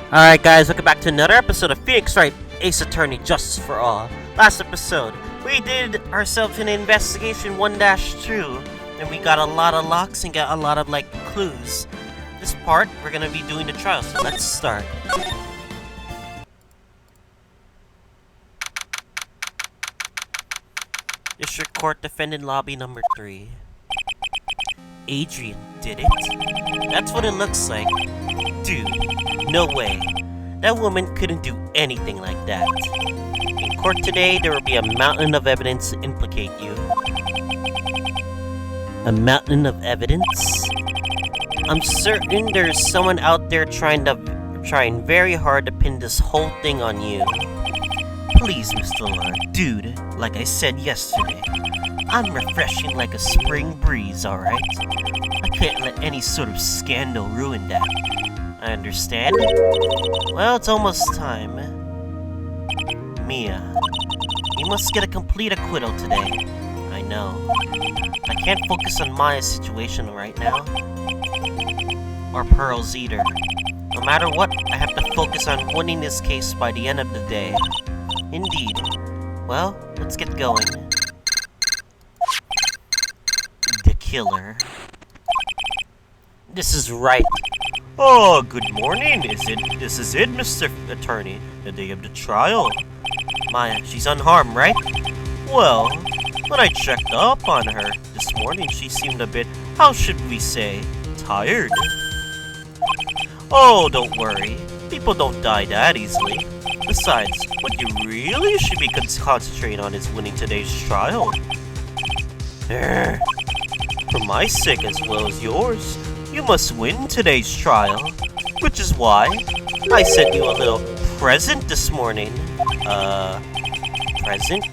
Alright guys, welcome back to another episode of Phoenix Wright, Ace Attorney, Justice for All. Last episode, we did ourselves an investigation 1-2, and we got a lot of locks and got a lot of, clues. This part, we're gonna be doing the trial, so let's start. District Court Defendant Lobby number 3. Adrian did it? That's what it looks like. Dude, no way. That woman couldn't do anything like that. In court today, there will be a mountain of evidence to implicate you. A mountain of evidence? I'm certain there's someone out there trying very hard to pin this whole thing on you. Please, Mr. Lar, dude, like I said yesterday, I'm refreshing like a spring breeze, alright? I can't let any sort of scandal ruin that. I understand. Well, it's almost time. Mia, you must get a complete acquittal today. I know. I can't focus on Maya's situation right now. Or Pearl's either. No matter what, I have to focus on winning this case by the end of the day. Indeed. Well, let's get going. The killer. This is Wright. Oh, good morning. This is it, Mr. Attorney. The day of the trial. Maya, she's unharmed, right? Well, when I checked up on her this morning, she seemed a bit, how should we say, tired. Oh, don't worry. People don't die that easily. Besides, what you really should be concentrating on is winning today's trial. For my sake as well as yours, you must win today's trial. Which is why I sent you a little present this morning. Present?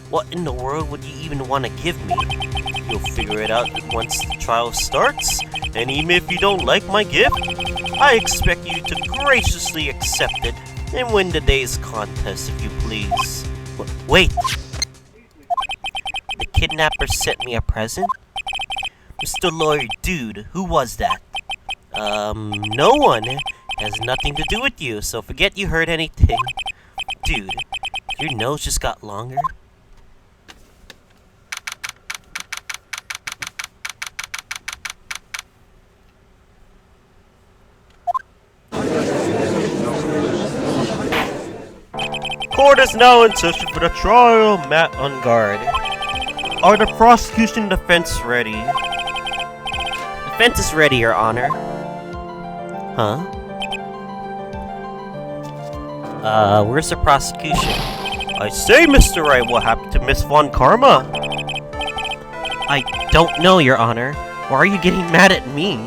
What in the world would you even want to give me? You'll figure it out once the trial starts. And even if you don't like my gift, I expect you to graciously accept it and win today's contest if you please. Wait! The kidnapper sent me a present? Mr. Lawyer Dude, who was that? No one. Has nothing to do with you, so forget you heard anything. Dude, your nose just got longer. Court is now in session for the trial. Matt on guard. Are the prosecution and defense ready? Defense is ready, Your Honor. Huh? Where's the prosecution? I say, Mr. Wright, what happened to Miss Von Karma? I don't know, Your Honor. Why are you getting mad at me?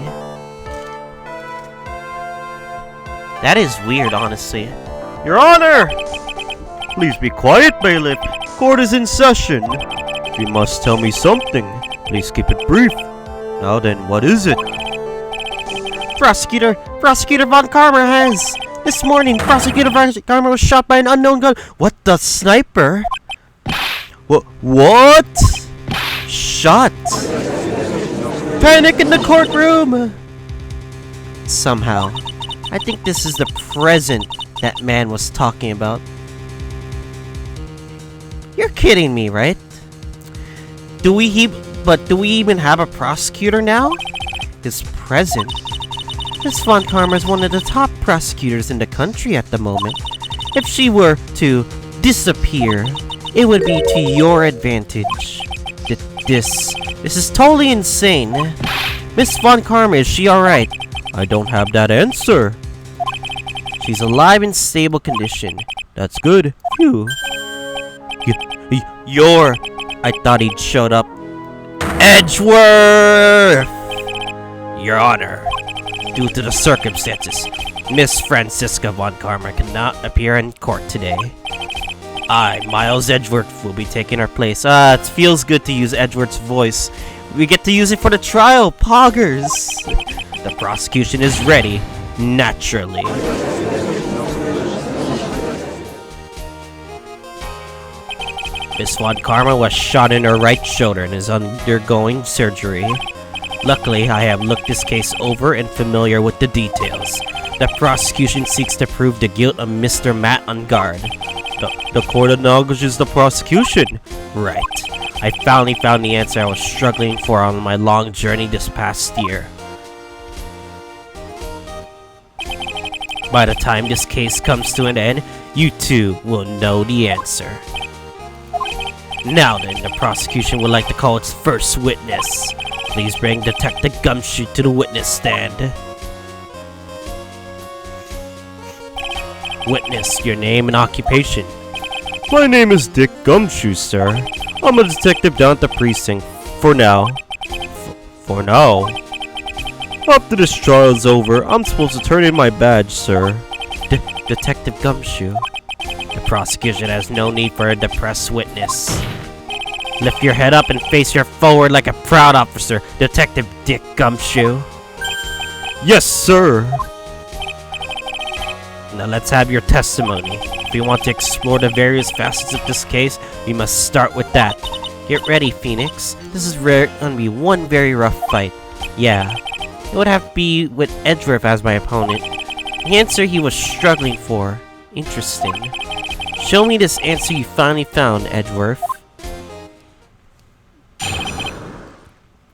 That is weird, honestly. Your Honor! Please be quiet, bailiff. Court is in session. You must tell me something. Please keep it brief. Now then, what is it? Prosecutor Von Karma has... This morning, Prosecutor Von Karma was shot by an unknown gun. What the sniper? What? Shot. Panic in the courtroom. Somehow, I think this is the present that man was talking about. You're kidding me, right? Do we even have a prosecutor now? His present? Miss Von Karma is one of the top prosecutors in the country at the moment. If she were to disappear, it would be to your advantage. This is totally insane. Miss Von Karma, is she alright? I don't have that answer. She's alive in stable condition. That's good. Phew. I thought he'd showed up. Edgeworth! Your Honor, due to the circumstances, Miss Francisca Von Karma cannot appear in court today. I, Miles Edgeworth, will be taking her place. It feels good to use Edgeworth's voice. We get to use it for the trial, poggers! The prosecution is ready, naturally. Miss Von Karma was shot in her right shoulder and is undergoing surgery. Luckily, I have looked this case over and familiar with the details. The prosecution seeks to prove the guilt of Mr. Matt Ungard. The court acknowledges the prosecution. Right. I finally found the answer I was struggling for on my long journey this past year. By the time this case comes to an end, you too will know the answer. Now then, the prosecution would like to call its first witness. Please bring Detective Gumshoe to the witness stand. Witness, your name and occupation. My name is Dick Gumshoe, sir. I'm a detective down at the precinct. For now. For now? After this trial is over, I'm supposed to turn in my badge, sir. Detective Gumshoe. The prosecution has no need for a depressed witness. Lift your head up and face your forward like a proud officer, Detective Dick Gumshoe. Yes, sir. Now let's have your testimony. If you want to explore the various facets of this case, we must start with that. Get ready, Phoenix. This is gonna be one very rough fight. Yeah, it would have to be with Edgeworth as my opponent. The answer he was struggling for. Interesting. Show me this answer you finally found, Edgeworth.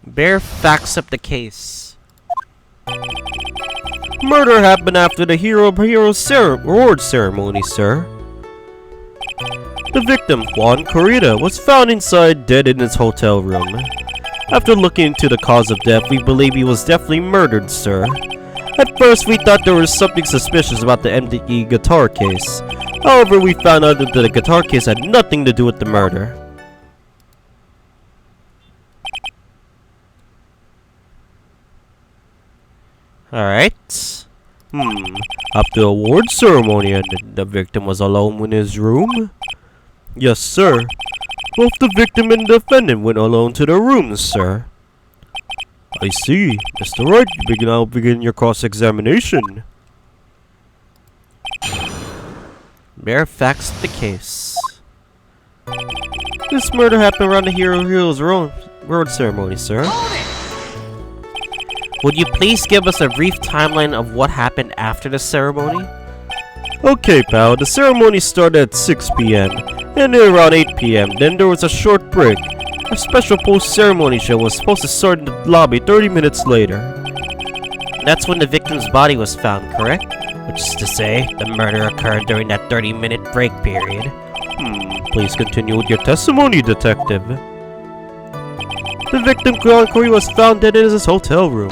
Bare facts of the case. Murder happened after the Hero Award ceremony, sir. The victim, Juan Corrida, was found inside dead in his hotel room. After looking into the cause of death, we believe he was definitely murdered, sir. At first, we thought there was something suspicious about the empty guitar case. However, we found out that the guitar case had nothing to do with the murder. Alright. After the award ceremony, the victim was alone in his room? Yes, sir. Both the victim and the defendant went alone to their rooms, sir. I see. Mr. Wright, you now begin your cross-examination. Bare facts of the case. This murder happened around the Heroes Road ceremony, sir. Would you please give us a brief timeline of what happened after the ceremony? Okay, pal. The ceremony started at 6 p.m. and then around 8 p.m. Then there was a short break. A special post-ceremony show was supposed to start in the lobby 30 minutes later. That's when the victim's body was found, correct? Which is to say, the murder occurred during that 30-minute break period. Please continue with your testimony, detective. The victim, Juan Corrida, was found dead in his hotel room.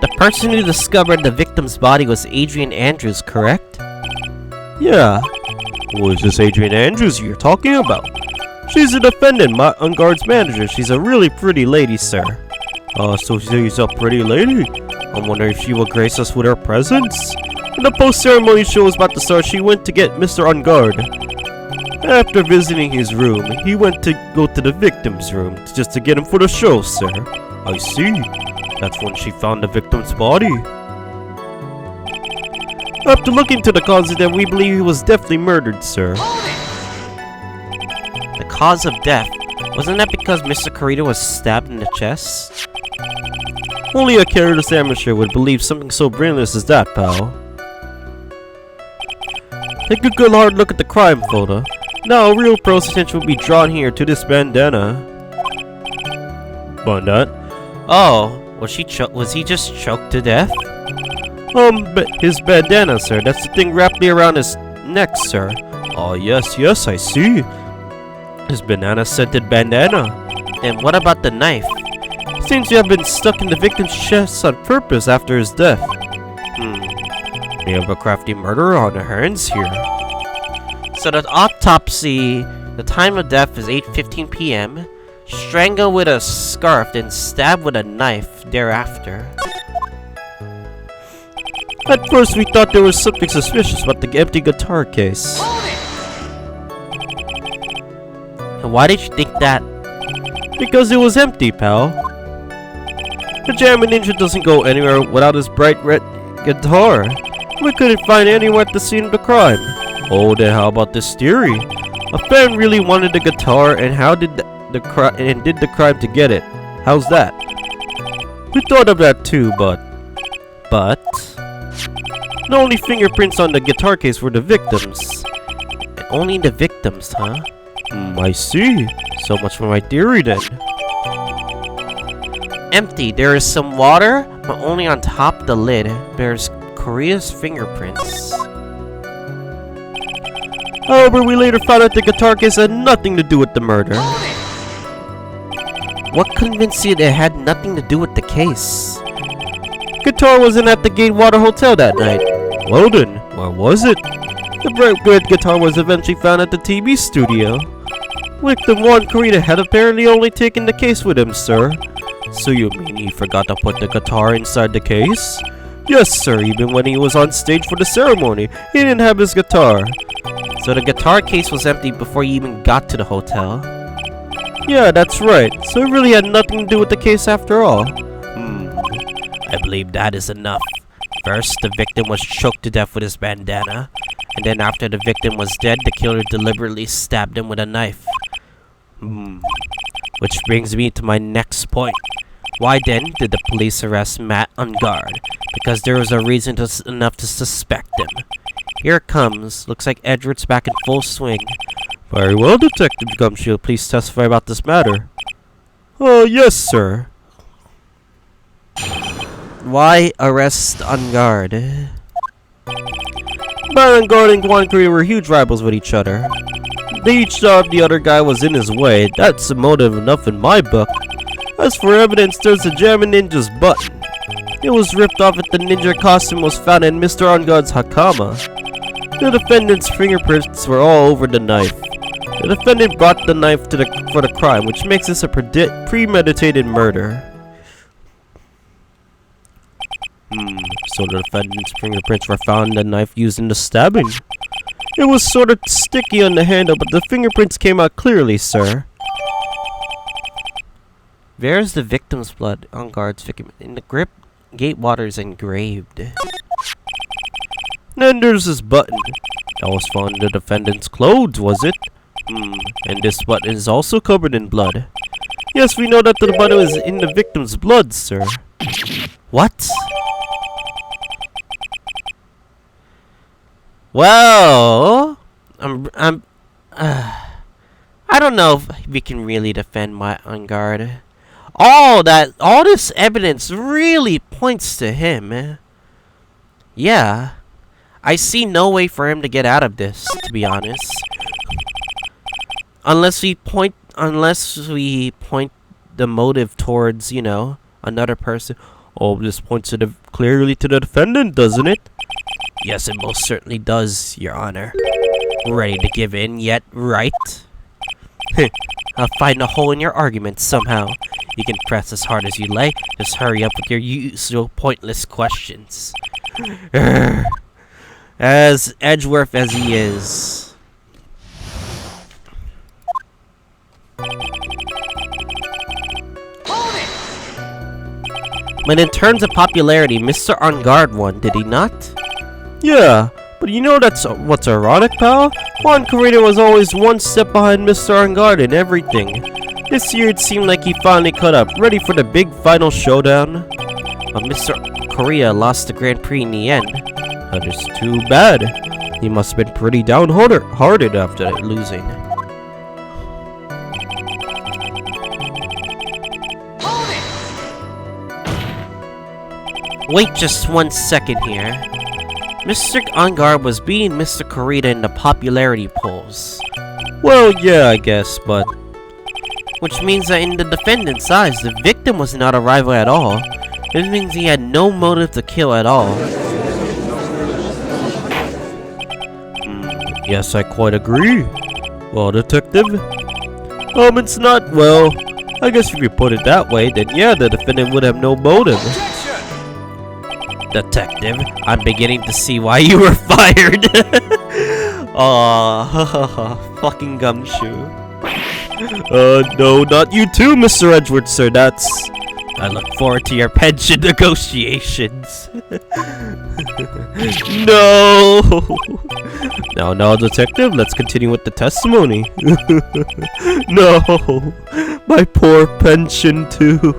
The person who discovered the victim's body was Adrian Andrews, correct? Yeah. Who is this Adrian Andrews you're talking about? She's the defendant, Matt Ungard's manager. She's a really pretty lady, sir. So she's a pretty lady? I'm wondering if she will grace us with her presence? When the post-ceremony show was about to start, she went to get Mr. Ungard. After visiting his room, he went to go to the victim's room just to get him for the show, sir. I see. That's when she found the victim's body. After looking into the cause of death, we believe he was definitely murdered, sir. The cause of death? Wasn't that because Mr. Corrida was stabbed in the chest? Only a careless amateur would believe something so brainless as that, pal. Take a good hard look at the crime photo. Now, real pro's attention will be drawn here to this bandana. Bandana? Oh, was he just choked to death? But his bandana, sir. That's the thing wrapped around his neck, sir. Oh, yes, I see. His banana-scented bandana. Then what about the knife? Seems to have been stuck in the victim's chest on purpose after his death. We have a crafty murderer on our hands here. So the autopsy, the time of death is 8:15 p.m. Strangled with a scarf, then stabbed with a knife thereafter. At first, we thought there was something suspicious about the empty guitar case. And why did you think that? Because it was empty, pal. The Jammin' Ninja doesn't go anywhere without his bright red guitar. We couldn't find anyone at the scene of the crime. Oh, then how about this theory? A fan really wanted the guitar, and did the crime to get it. How's that? We thought of that too, but But the only fingerprints on the guitar case were the victims. Only the victims, huh? I see. So much for my theory then. Empty. There is some water, but only on top of the lid. There's Korea's fingerprints. However, we later found out the guitar case had nothing to do with the murder. What convinced you that it had nothing to do with the case? Guitar wasn't at the Gatewater Hotel that night. Well then, where was it? The bright red guitar was eventually found at the TV studio. Victim 1 Kurita had apparently only taken the case with him, sir. So you mean he forgot to put the guitar inside the case? Yes, sir, even when he was on stage for the ceremony, he didn't have his guitar. So the guitar case was empty before you even got to the hotel? Yeah, that's right. So it really had nothing to do with the case after all. I believe that is enough. First, the victim was choked to death with his bandana. And then after the victim was dead, the killer deliberately stabbed him with a knife. Which brings me to my next point. Why then did the police arrest Matt on guard? Because there was a reason enough to suspect him. Here it comes. Looks like Edward's back in full swing. Very well, Detective Gumshoe. Please testify about this matter. Oh, yes, sir. Why arrest on guard? Baron Guard and Guan Korea were huge rivals with each other. They each thought the other guy was in his way. That's a motive enough in my book. As for evidence, there's a German ninja's button. It was ripped off at the ninja costume was found in Mr. Onguard's hakama. The defendant's fingerprints were all over the knife. The defendant brought the knife for the crime, which makes this a premeditated murder. So the defendant's fingerprints were found in the knife used in the stabbing. It was sort of sticky on the handle, but the fingerprints came out clearly, sir. There's the victim's blood on guard's figure. In the grip, Gatewater is engraved. Then there's this button. That was found in the defendant's clothes, was it? And this button is also covered in blood. Yes, we know that the button is in the victim's blood, sir. What? Well, I don't know if we can really defend my on guard. All this evidence really points to him. Yeah, I see no way for him to get out of this, to be honest. Unless we point the motive towards, you know, another person. Oh, this points clearly to the defendant, doesn't it? Yes, it most certainly does, Your Honor. Ready to give in yet, Wright? I'll find a hole in your argument somehow. You can press as hard as you like. Just hurry up with your usual pointless questions. As Edgeworth as he is. But in terms of popularity, Mr. On Guard won, did he not? Yeah, but you know what's ironic, pal? Juan Carrera was always one step behind Mr. On Guard in everything. This year it seemed like he finally caught up, ready for the big final showdown. But Mr. Korea lost the Grand Prix in the end. That is too bad. He must have been pretty downhearted after losing. Wait just 1 second here. Mr. Onguard was beating Mr. Kurita in the popularity polls. Well, yeah, I guess, but... Which means that in the defendant's eyes, the victim was not a rival at all. This means he had no motive to kill at all. Yes, I quite agree. Well, Detective? It's not, well... I guess if you put it that way, then yeah, the defendant would have no motive. Detective, I'm beginning to see why you were fired. Aw, fucking gumshoe. No, not you too, Mr. Edgeworth, sir. I look forward to your pension negotiations. No! Now, Detective, let's continue with the testimony. No! My poor pension, too.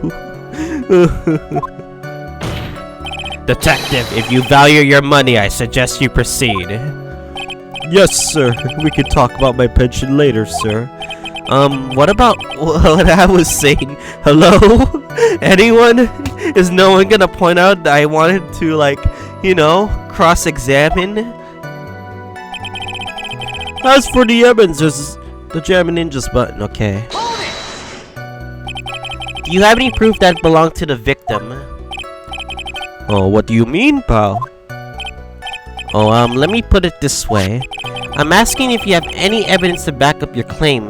Detective, if you value your money, I suggest you proceed. Yes, sir. We can talk about my pension later, sir. What about what I was saying? Hello? Anyone? Is no one gonna point out that I wanted to, like, you know, cross-examine? As for the evidence, there's the Jammin' Ninjas button, okay. Do you have any proof that belonged to the victim? Oh, what do you mean, pal? Oh, let me put it this way. I'm asking if you have any evidence to back up your claim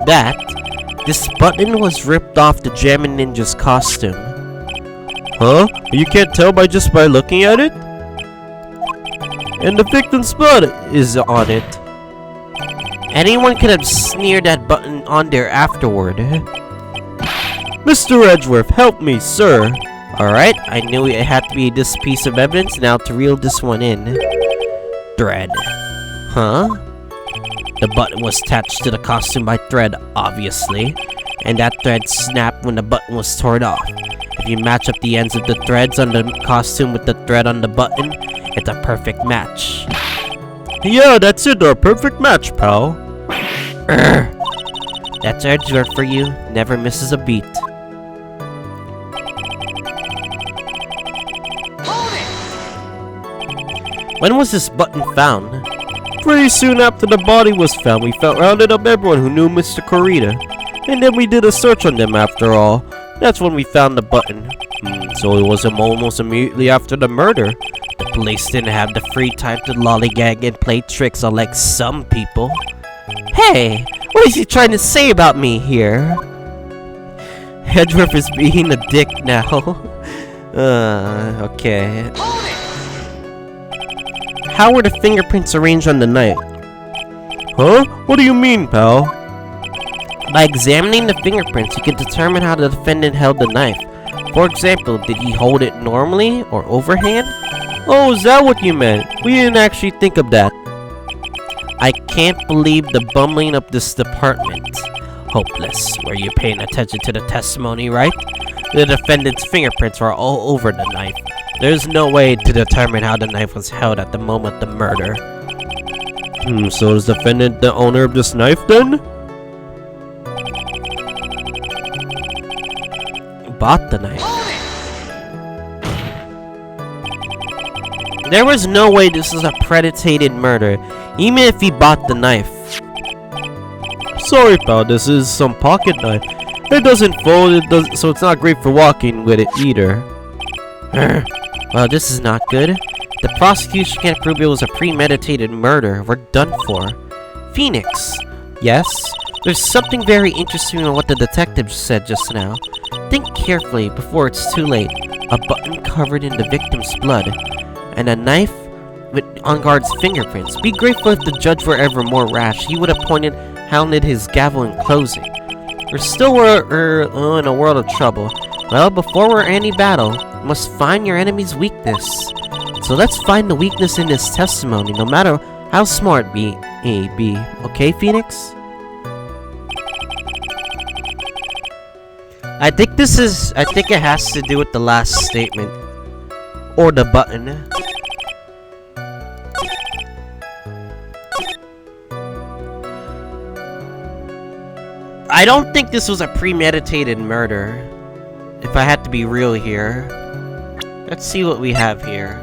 that this button was ripped off the Jammin' Ninja's costume. Huh? You can't tell just by looking at it? And the victim's blood is on it. Anyone could have smeared that button on there afterward. Mr. Edgeworth, help me, sir. Alright, I knew it had to be this piece of evidence. Now to reel this one in. Thread. Huh? The button was attached to the costume by thread, obviously. And that thread snapped when the button was torn off. If you match up the ends of the threads on the costume with the thread on the button, it's a perfect match. Yeah, that's it, a perfect match, pal. That's Edgeworth for you. Never misses a beat. When was this button found? Pretty soon after the body was found, we rounded up everyone who knew Mr. Kurita. And then we did a search on them after all. That's when we found the button. So it was almost immediately after the murder. The police didn't have the free time to lollygag and play tricks unlike some people. Hey, what is he trying to say about me here? Edgeworth is being a dick now. Okay. How were the fingerprints arranged on the knife? Huh? What do you mean, pal? By examining the fingerprints, you can determine how the defendant held the knife. For example, did he hold it normally or overhand? Oh, is that what you meant? We didn't actually think of that. I can't believe the bumbling of this department. Hopeless. Were you paying attention to the testimony, right? The defendant's fingerprints were all over the knife. There's no way to determine how the knife was held at the moment of the murder. So is the defendant the owner of this knife then? Bought the knife. There was no way this was a premeditated murder, even if he bought the knife. Sorry, pal, this is some pocket knife. It doesn't fold, so it's not great for walking with it either. Well, this is not good. The prosecution can't prove it was a premeditated murder. We're done for. Phoenix. Yes? There's something very interesting in what the detective said just now. Think carefully before it's too late. A button covered in the victim's blood. And a knife with on guard's fingerprints. Be grateful if the judge were ever more rash. He would have hounded his gavel in closing. We're still in a world of trouble. Well, before we're in any battle, you must find your enemy's weakness. So let's find the weakness in his testimony, no matter how smart it be. Okay, Phoenix? I think it has to do with the last statement. Or the button. I don't think this was a premeditated murder. If I had to be real here. Let's see what we have here.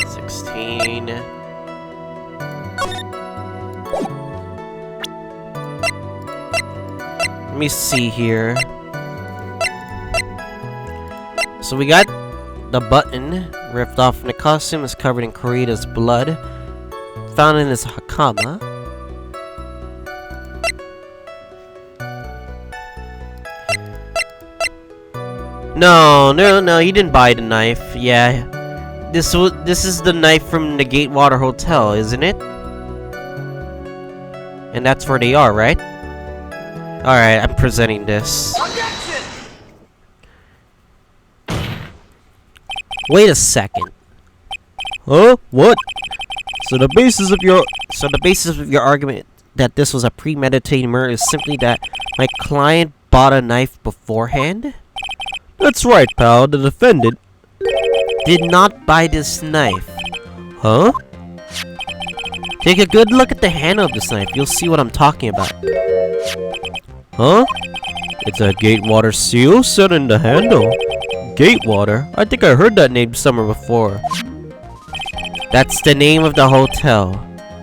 16. Let me see here. So we got the button ripped off from the costume, is covered in Kurita's blood, found in his hakama. No, he didn't buy the knife. Yeah, this is the knife from the Gatewater Hotel, isn't it? And that's where they are, right? Alright, I'm presenting this. Wait a second. Huh? What? So the basis of your argument that this was a premeditated murder is simply that my client bought a knife beforehand? That's right, pal. The defendant did not buy this knife. Huh? Take a good look at the handle of this knife. You'll see what I'm talking about. Huh? It's a Gatewater seal set in the handle. Gatewater? I think I heard that name somewhere before. That's the name of the hotel.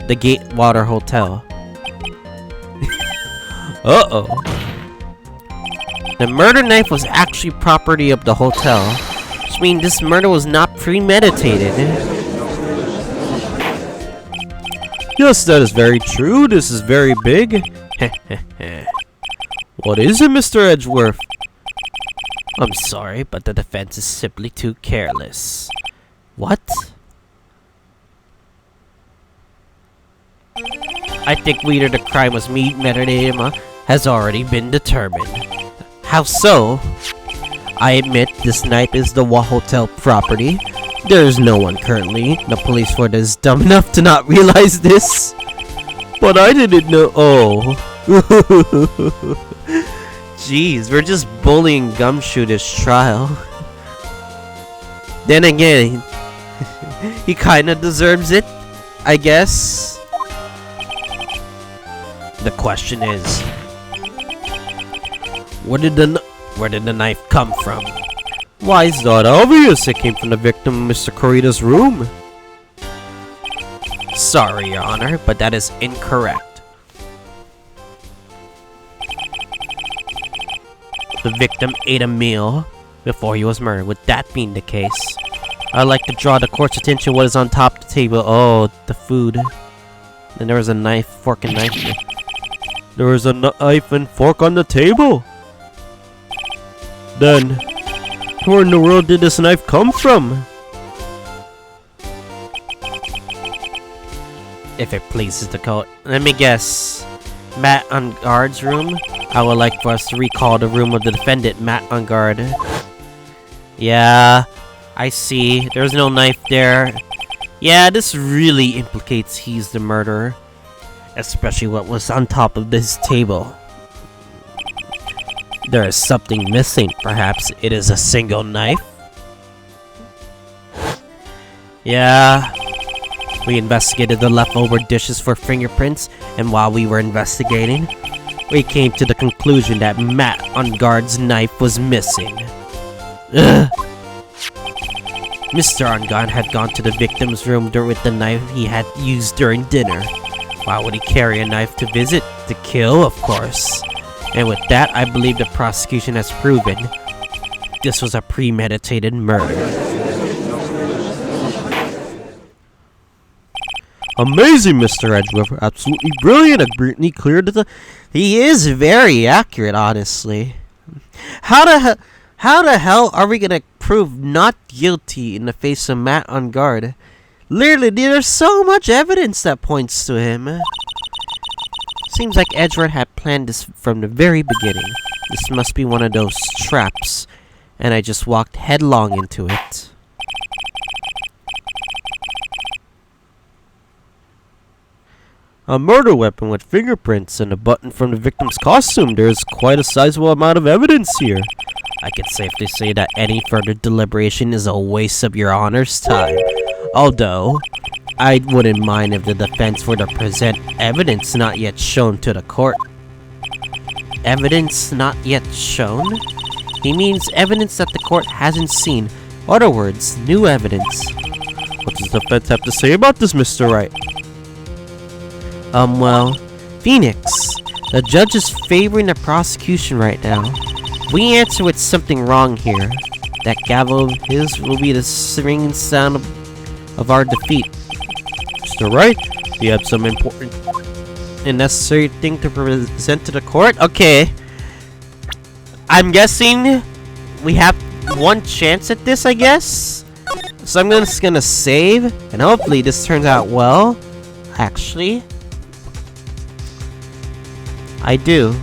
The Gatewater Hotel. Uh-oh. The murder knife was actually property of the hotel, which means this murder was not premeditated. Yes, that is very true. This is very big. What is it, Mr. Edgeworth? I'm sorry, but the defense is simply too careless. What? I think whether the crime was meditated has already been determined. How so? I admit this knife is the hotel property. There is no one currently in the police force that is dumb enough to not realize this. But I didn't know. Oh. Jeez, we're just bullying Gumshoe this trial. Then again, he kinda deserves it, I guess. The question is, where did the knife come from? Why, it's not obvious. It came from the victim, Mr. Corita's room. Sorry, Your Honor, but that is incorrect. The victim ate a meal before he was murdered. With that being the case, I'd like to draw the court's attention to what is on top of the table. Oh, the food. Then there was a knife, fork, and knife. There was a knife and fork on the table. Then, where in the world did this knife come from? If it pleases the court, let me guess. Matt on guard's room? I would like for us to recall the room of the defendant, Matt on guard. Yeah, I see. There's no knife there. Yeah, this really implicates he's the murderer. Especially what was on top of this table. There is something missing. Perhaps it is a single knife? Yeah. We investigated the leftover dishes for fingerprints, and while we were investigating, we came to the conclusion that Matt on guard's knife was missing. Ugh. Mr. On guard had gone to the victim's room with the knife he had used during dinner. Why would he carry a knife to visit? To kill, of course. And with that, I believe the prosecution has proven this was a premeditated murder. Amazing, Mr. Edgeworth. Absolutely brilliant. Brilliantly clear to the... He is very accurate, honestly. How the hell are we gonna prove not guilty in the face of Matt on guard? Literally, there's so much evidence that points to him. Seems like Edgeworth had planned this from the very beginning. This must be one of those traps, and I just walked headlong into it. A murder weapon with fingerprints and a button from the victim's costume. There's quite a sizable amount of evidence here. I can safely say that any further deliberation is a waste of Your Honor's time. Although, I wouldn't mind if the defense were to present evidence not yet shown to the court. Evidence not yet shown? He means evidence that the court hasn't seen. In other words, new evidence. What does the defense have to say about this, Mr. Wright? Well, Phoenix, the judge is favoring the prosecution right now. We answer with something wrong here. That gavel of his will be the ringing sound of our defeat. Mr. Wright, you have some important and necessary thing to present to the court? Okay. I'm guessing we have one chance at this, I guess? So I'm just gonna save, and hopefully this turns out well. Actually, I do.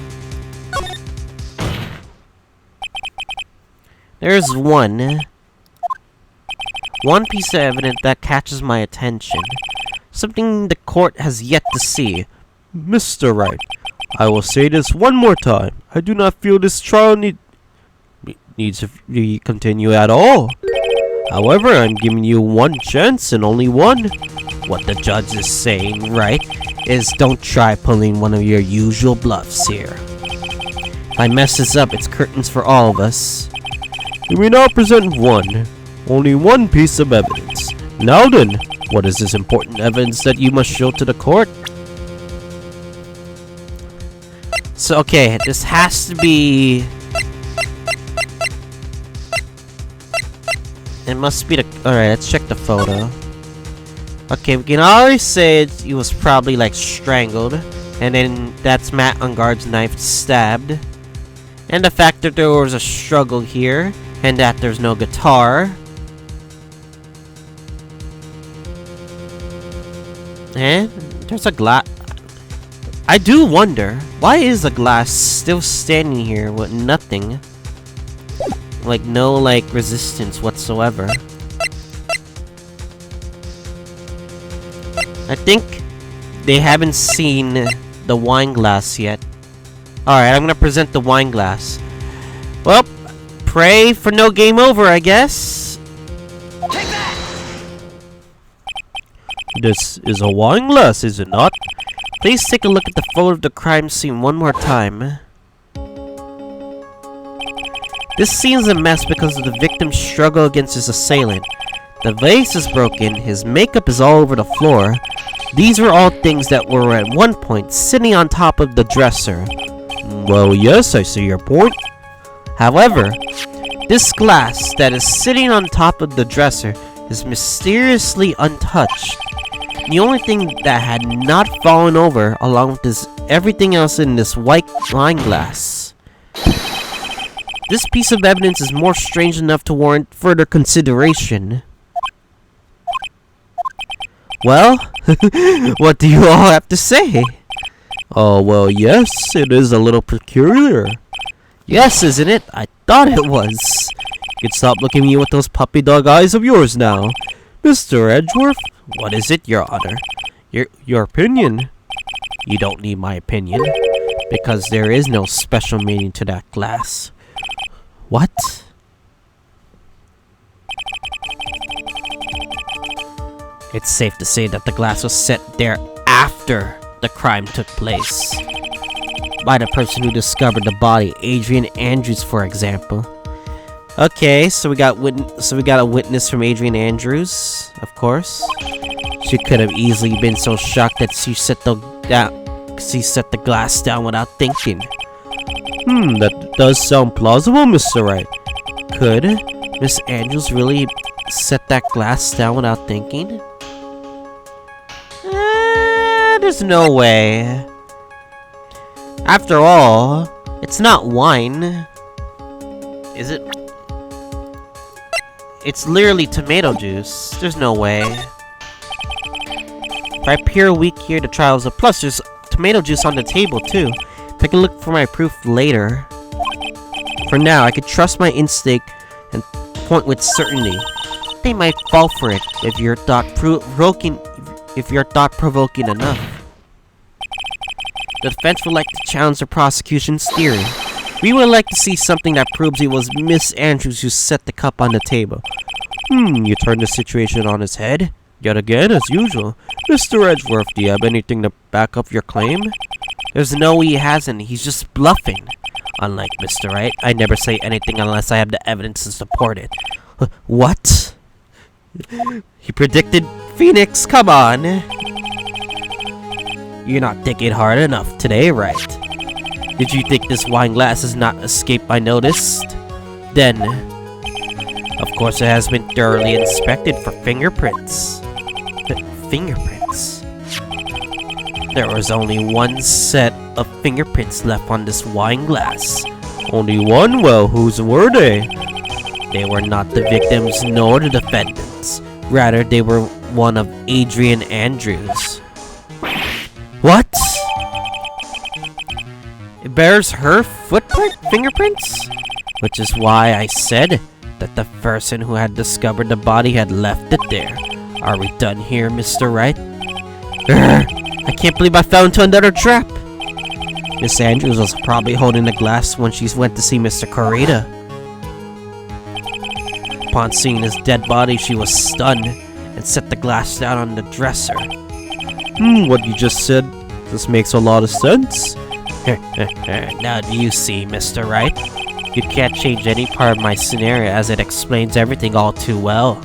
There's one piece of evidence that catches my attention. Something the court has yet to see. Mr. Wright, I will say this one more time. I do not feel this trial needs to continue at all. However, I'm giving you one chance and only one. What the judge is saying, right, is don't try pulling one of your usual bluffs here. If I mess this up, it's curtains for all of us. We now present only one piece of evidence. Now then, what is this important evidence that you must show to the court? So, okay, this has to be... It must be the... Alright, let's check the photo. Okay, we can already say he was probably, like, strangled. And then that's Matt Unguard's knife stabbed. And the fact that there was a struggle here. And that there's no guitar. And there's a glass. I do wonder, why is the glass still standing here with nothing? Like, no, like, resistance whatsoever. I think they haven't seen the wine glass yet. Alright, I'm gonna present the wine glass. Well, pray for no game over, I guess. Take that! This is a wine glass, is it not? Please take a look at the photo of the crime scene one more time. This scene is a mess because of the victim's struggle against his assailant. The vase is broken, his makeup is all over the floor. These were all things that were at one point sitting on top of the dresser. Well, yes, I see your point. However, this glass that is sitting on top of the dresser is mysteriously untouched. The only thing that had not fallen over along with everything else in this white wine glass. This piece of evidence is more strange enough to warrant further consideration. Well, what do you all have to say? Oh, well, yes, it is a little peculiar. Yes, isn't it? I thought it was. You can stop looking at me with those puppy dog eyes of yours now. Mr. Edgeworth, what is it, Your Honor? Your opinion? You don't need my opinion, because there is no special meaning to that glass. What? It's safe to say that the glass was set there after the crime took place. By the person who discovered the body, Adrian Andrews, for example. Okay, so we got a witness from Adrian Andrews, of course. She could have easily been so shocked that she set the glass down without thinking. That does sound plausible, Mr. Wright. Could Miss Andrews really set that glass down without thinking? There's no way. After all, it's not wine. Is it? It's literally tomato juice. There's no way. If I appear weak here, the trial is a plus. There's tomato juice on the table, too. Take a look for my proof later. For now, I could trust my instinct and point with certainty. They might fall for it if you're thought-provoking enough. The defense would like to challenge the prosecution's theory. We would like to see something that proves it was Miss Andrews who set the cup on the table. You turned the situation on its head? Yet again, as usual. Mr. Edgeworth, do you have anything to back up your claim? There's no he hasn't, he's just bluffing. Unlike Mr. Wright, I never say anything unless I have the evidence to support it. What? He predicted Phoenix, come on! You're not thinking hard enough today, Wright. Did you think this wine glass has not escaped my notice? Then, of course it has been thoroughly inspected for fingerprints. Fingerprints? There was only one set of fingerprints left on this wine glass. Only one? Well, whose were they? They were not the victims nor the defendants. Rather, they were one of Adrian Andrews. What? It bears her fingerprints? Which is why I said that the person who had discovered the body had left it there. Are we done here, Mr. Wright? I can't believe I fell into another trap. Miss Andrews was probably holding the glass when she went to see Mr. Corrida. Upon seeing his dead body, she was stunned and set the glass down on the dresser. What you just said, this makes a lot of sense. Now do you see, Mr. Wright? You can't change any part of my scenario as it explains everything all too well.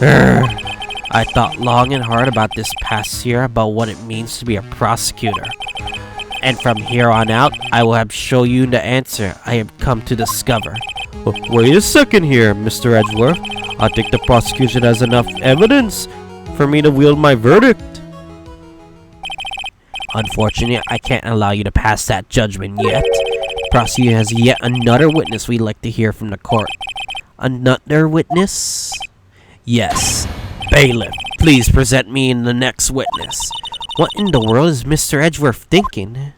I thought long and hard about this past year about what it means to be a prosecutor. And from here on out, I will have show you the answer I have come to discover. Wait a second here, Mr. Edgeworth. I think the prosecution has enough evidence for me to wield my verdict. Unfortunately, I can't allow you to pass that judgment yet. Prosecutor has yet another witness we'd like to hear from the court. Another witness? Yes. Bailiff, please present me the next witness. What in the world is Mr. Edgeworth thinking?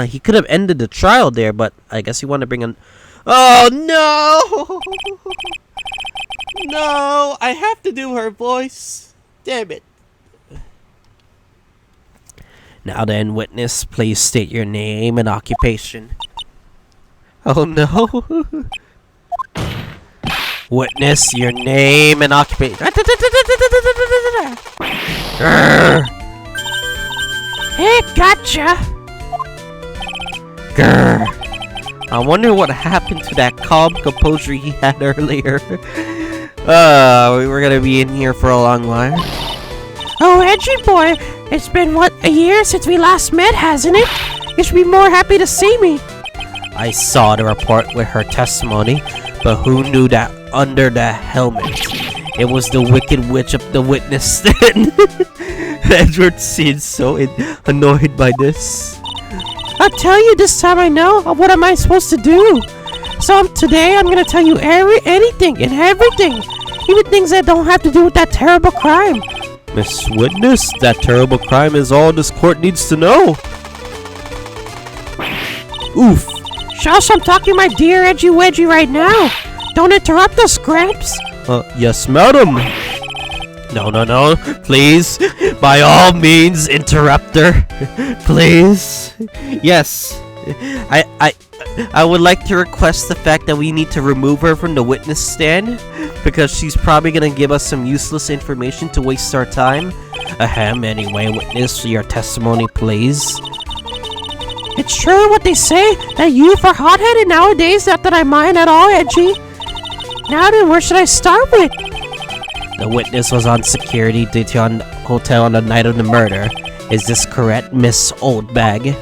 He could have ended the trial there, but I guess he wanted to bring an... Oh, no! No, I have to do her voice. Damn it. Now then, witness, please state your name and occupation. Oh, no. Witness, your name and occupation. Hey, gotcha! Grr. I wonder what happened to that calm composure he had earlier. We're gonna be in here for a long while. Oh, Edgy boy, it's been, a year since we last met, hasn't it? You should be more happy to see me. I saw the report with her testimony, but who knew that under the helmet, it was the Wicked Witch of the witness stand? Edward seems so annoyed by this. I'll tell you this time I know. What am I supposed to do? So today I'm gonna tell you anything and everything. Even things that don't have to do with that terrible crime. Miss Witness, that terrible crime is all this court needs to know. Oof. Shush, I'm talking my dear Edgy Wedgy right now. Don't interrupt us, Gramps. Yes, madam. No. Please, by all means, interrupt her. Please. Yes. I would like to request the fact that we need to remove her from the witness stand because she's probably gonna give us some useless information to waste our time. Anyway, witness, your testimony, please. It's true what they say, that youth are hot-headed nowadays, not that I mind at all, Edgy. Now then, where should I start with? The witness was on security duty on hotel on the night of the murder. Is this correct, Miss Oldbag?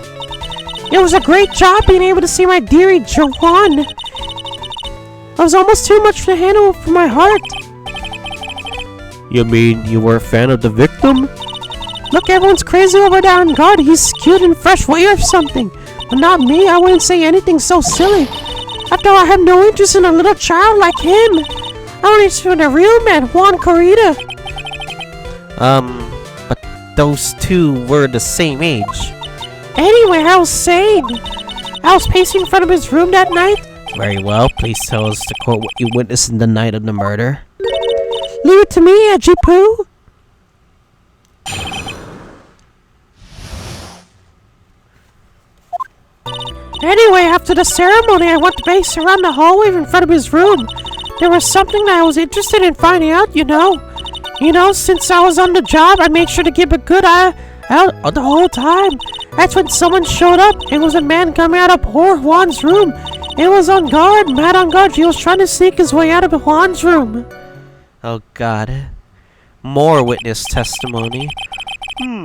It was a great job being able to see my dearie Joanne. It was almost too much to handle for my heart. You mean you were a fan of the victim? Look, everyone's crazy over there on guard. He's cute and fresh way or something. But not me. I wouldn't say anything so silly. After all, I have no interest in a little child like him. I want interest in a real man, Juan Corrida. But those two were the same age. Anyway, I was saying, I was pacing in front of his room that night. Very well. Please tell us the court what you witnessed in the night of the murder. Leave it to me, Edgy Poo. Anyway, after the ceremony, I went to pace around the hallway in front of his room. There was something that I was interested in finding out, you know. Since I was on the job, I made sure to keep a good eye out the whole time. That's when someone showed up. It was a man coming out of poor Juan's room. It was on guard, mad on guard. He was trying to sneak his way out of Juan's room. Oh god. More witness testimony.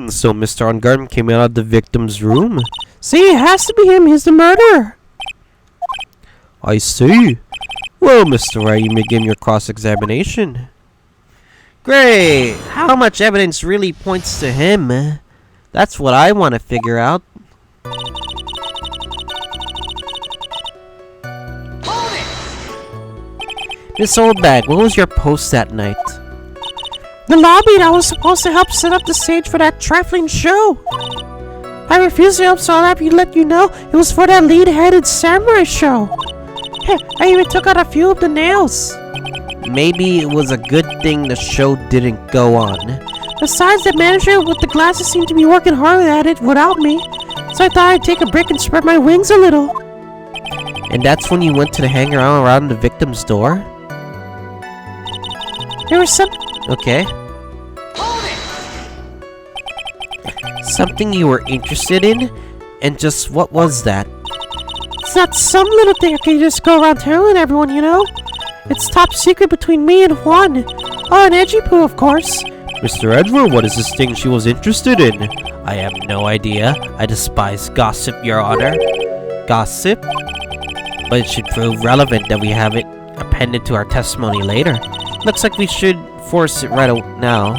So Mr. Ungarden came out of the victim's room? See, it has to be him. He's the murderer. I see. Well, Mr. Wright, you may begin your cross-examination. Great! How much evidence really points to him? That's what I want to figure out. Miss Oldbag, what was your post that night? The lobby, and I was supposed to help set up the stage for that trifling show. I refused to help, so I'll have to let you know it was for that lead-headed samurai show. Hey, I even took out a few of the nails. Maybe it was a good thing the show didn't go on. Besides, the manager with the glasses seemed to be working hard at it without me, so I thought I'd take a break and spread my wings a little. And that's when you went to the hangaround around the victim's door? There was some... Okay. Something you were interested in? And just what was that? It's not some little thing I can just go around telling everyone, you know? It's top secret between me and Juan. Oh, and Edgy-Poo, of course. Mr. Edward, what is this thing she was interested in? I have no idea. I despise gossip, Your Honor. Gossip? But it should prove relevant that we have it appended to our testimony later. Looks like we should force it right out now.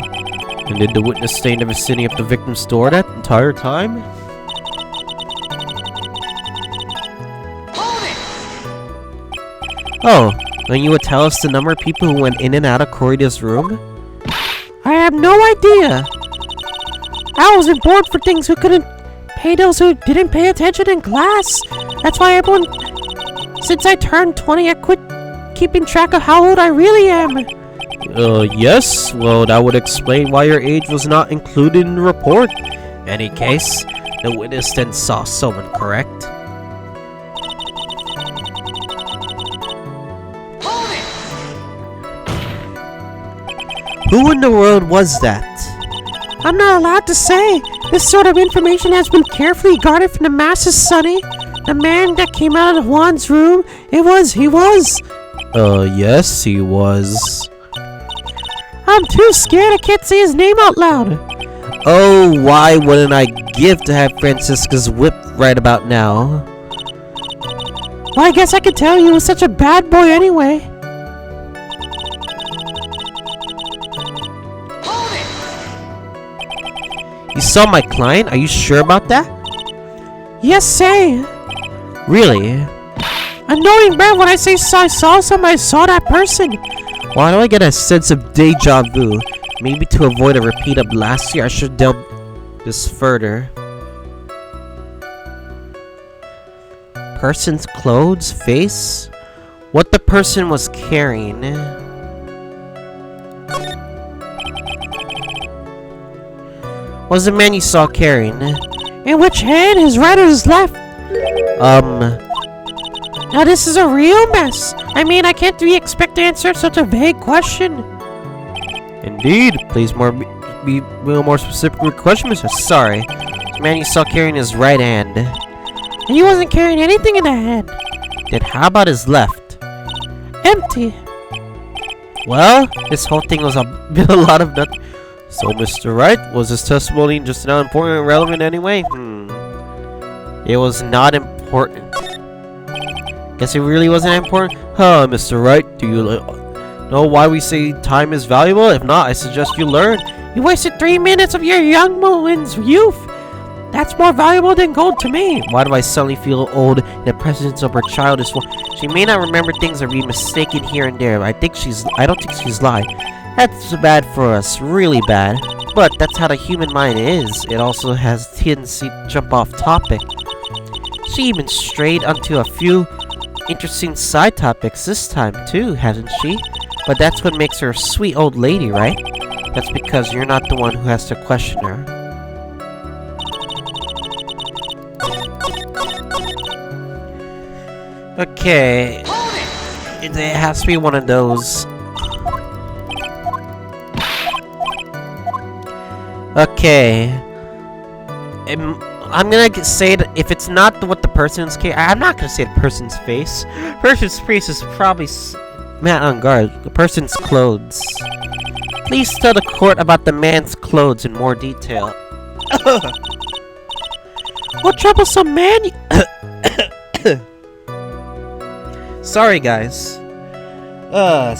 And did the witness stay in the vicinity of the victim's door that entire time? Oh, and you would tell us the number of people who went in and out of Corrida's room? I have no idea. I wasn't bored for things who couldn't pay those who didn't pay attention in class. That's why everyone... Since I turned 20, I quit keeping track of how old I really am. Yes. Well, that would explain why your age was not included in the report. Any case, the witness then saw someone, correct? Who in the world was that? I'm not allowed to say. This sort of information has been carefully guarded from the masses, Sonny. The man that came out of Juan's room, he was. Yes, he was. I'm too scared I can't say his name out loud. Oh, why wouldn't I give to have Francisca's whip right about now? Well, I guess I could tell you was such a bad boy anyway. You saw my client? Are you sure about that? Yes, say. Really? Annoying man, when I say I saw somebody, I saw that person. Why do I get a sense of deja vu? Maybe to avoid a repeat of last year, I should delve this further. Person's clothes, face? What the person was carrying? What's the man you saw carrying? In which hand? His right or his left? Now this is a real mess. I mean, I can't really expect to answer such a vague question. Indeed. Please be a little more specific with the question, Mr. Sorry. The man you saw carrying his right hand. He wasn't carrying anything in that hand. Then how about his left? Empty. Well, this whole thing was a lot of nothing. So, Mr. Wright, was his testimony just not important and relevant anyway? It was not important. Guess it really wasn't important? Huh, Mr. Wright, do you know why we say time is valuable? If not, I suggest you learn. You wasted 3 minutes of your young woman's youth. That's more valuable than gold to me. Why do I suddenly feel old in the presence of her childish one? She may not remember things or be mistaken here and there, but I don't think she's lying. That's bad for us, really bad. But that's how the human mind is. It also has tendency to jump off topic. She even strayed onto a few interesting side topics this time too, hasn't she? But that's what makes her a sweet old lady, right? That's because you're not the one who has to question her. Okay. It has to be one of those. Okay. I'm gonna say that if it's not what the person's I'm not gonna say the person's face. Person's face is probably Matt on guard. The person's clothes. Please tell the court about the man's clothes in more detail. What troublesome man? Sorry, guys.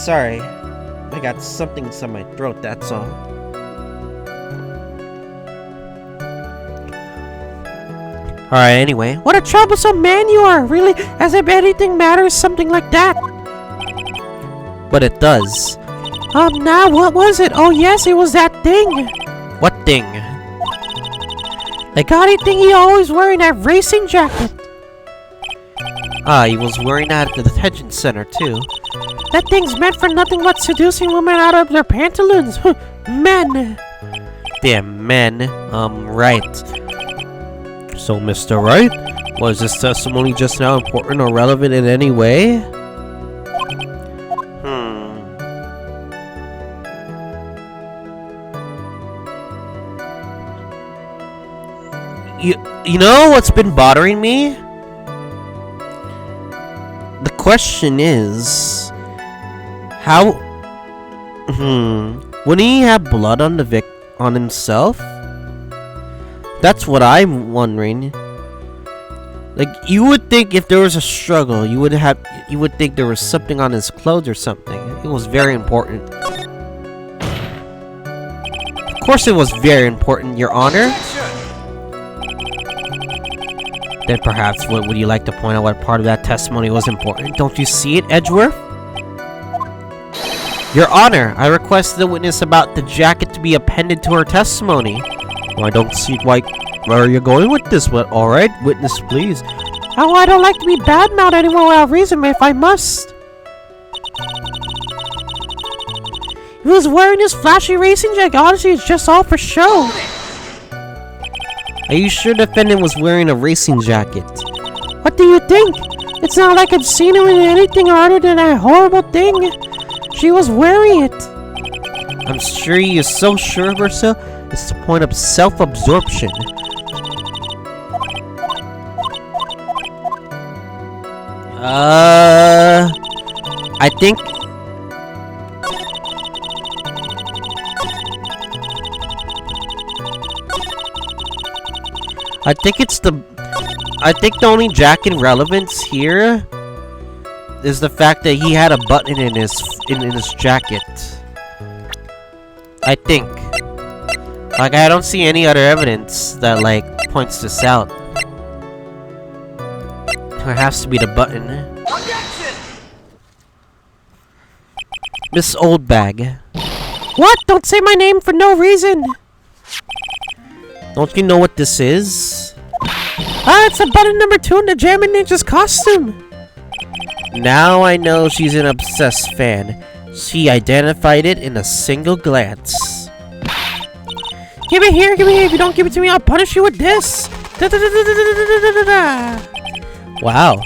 Sorry. I got something in my throat, that's all. Alright, anyway. What a troublesome man you are, really, as if anything matters, something like that. But it does. Now, what was it? Oh, yes, it was that thing. What thing? The gaudy thing he always wearing, that racing jacket. Ah, he was wearing that at the detention center, too. That thing's meant for nothing but seducing women out of their pantaloons. Men. Damn men. Right. So, Mr. Wright, was this testimony just now important or relevant in any way? You know what's been bothering me? The question is, how? Wouldn't he have blood on on himself? That's what I'm wondering. Like, you would think if there was a struggle, you would think there was something on his clothes or something. It was very important. Of course it was very important, Your Honor. Then perhaps, would you like to point out what part of that testimony was important? Don't you see it, Edgeworth? Your Honor, I requested the witness about the jacket to be appended to her testimony. Well, I don't see where are you going with this? But alright, witness, please. Oh, I don't like to be badmouthed anyone without reason, but if I must. He was wearing his flashy racing jacket. Honestly, it's just all for show. Are you sure the defendant was wearing a racing jacket? What do you think? It's not like I'd seen him in anything other than that horrible thing. She was wearing it. I'm sure he is so sure of herself. It's the point of self-absorption. I think... I think the only jacket relevance here is the fact that he had a button in his jacket. I think. Like, I don't see any other evidence that, like, points this out. There has to be the button. Miss Oldbag. What? Don't say my name for no reason. Don't you know what this is? Ah, it's a button number 2 in the German Ninja's costume. Now I know she's an obsessed fan. She identified it in a single glance. Give it here, give it here. If you don't give it to me, I'll punish you with this. Wow,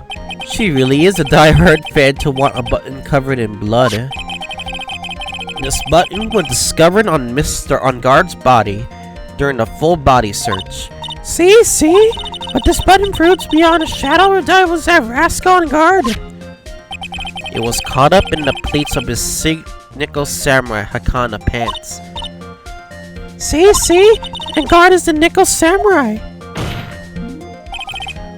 she really is a die-hard fan to want a button covered in blood. This button was discovered on Mr. On Guard's body during a full body search. See? But this button proves beyond a shadow of a doubt was that rascal On Guard. It was caught up in the pleats of his Nickel Samurai Hakana pants. See? And Guard is the Nickel Samurai.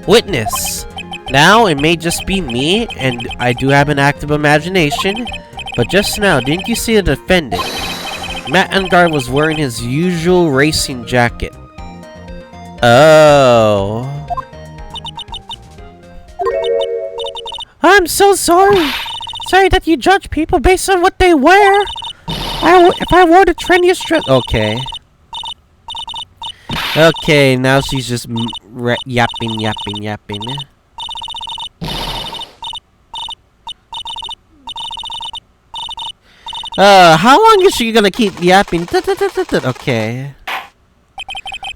Witness. Now, it may just be me, and I do have an active imagination, but just now, didn't you see the defendant? Matt Engard was wearing his usual racing jacket. Oh. I'm so sorry. Sorry that you judge people based on what they wear. If I wore the trendiest dress... Okay. Okay, now she's just yapping. How long is she gonna keep yapping? Okay.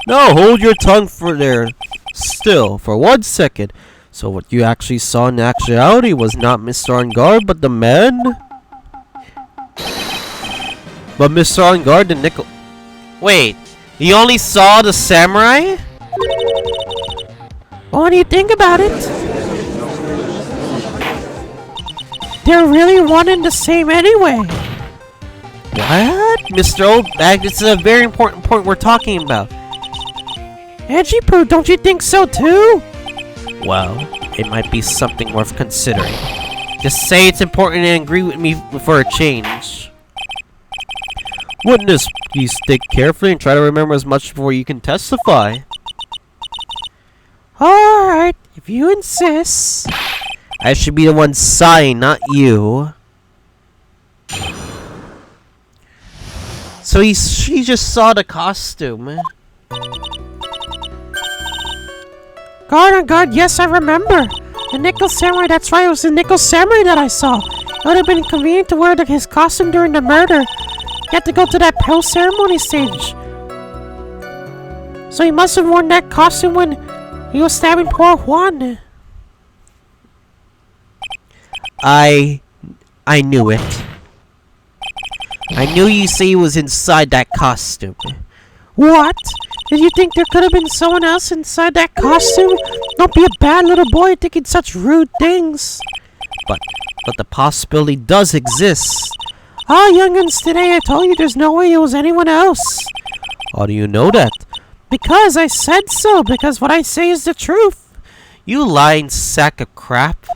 No, hold your tongue for there. Still, for 1 second. So what you actually saw in actuality was not Mr. On Guard, but the man? But Mr. On Guard, the Nickel... Wait, you only saw the samurai? Well, what do you think about it? They're really one and the same anyway. What? Mr. Oldbag, this is a very important point we're talking about. Edgy Poo, don't you think so too? Well, it might be something worth considering. Just say it's important and agree with me for a change. Witness, please think carefully and try to remember as much before you can testify. Alright, if you insist. I should be the one sighing, not you. So she just saw the costume. God, yes, I remember. The Nickel Samurai, that's right, it was the Nickel Samurai that I saw. It would have been convenient to wear his costume during the murder. He had to go to that post-ceremony stage. So he must have worn that costume when he was stabbing poor Juan. I knew it. I knew you say he was inside that costume. What? Did you think there could have been someone else inside that costume? Don't be a bad little boy thinking such rude things. But the possibility does exist. Ah, young'uns, today I told you there's no way it was anyone else. How do you know that? Because I said so, because what I say is the truth. You lying sack of crap.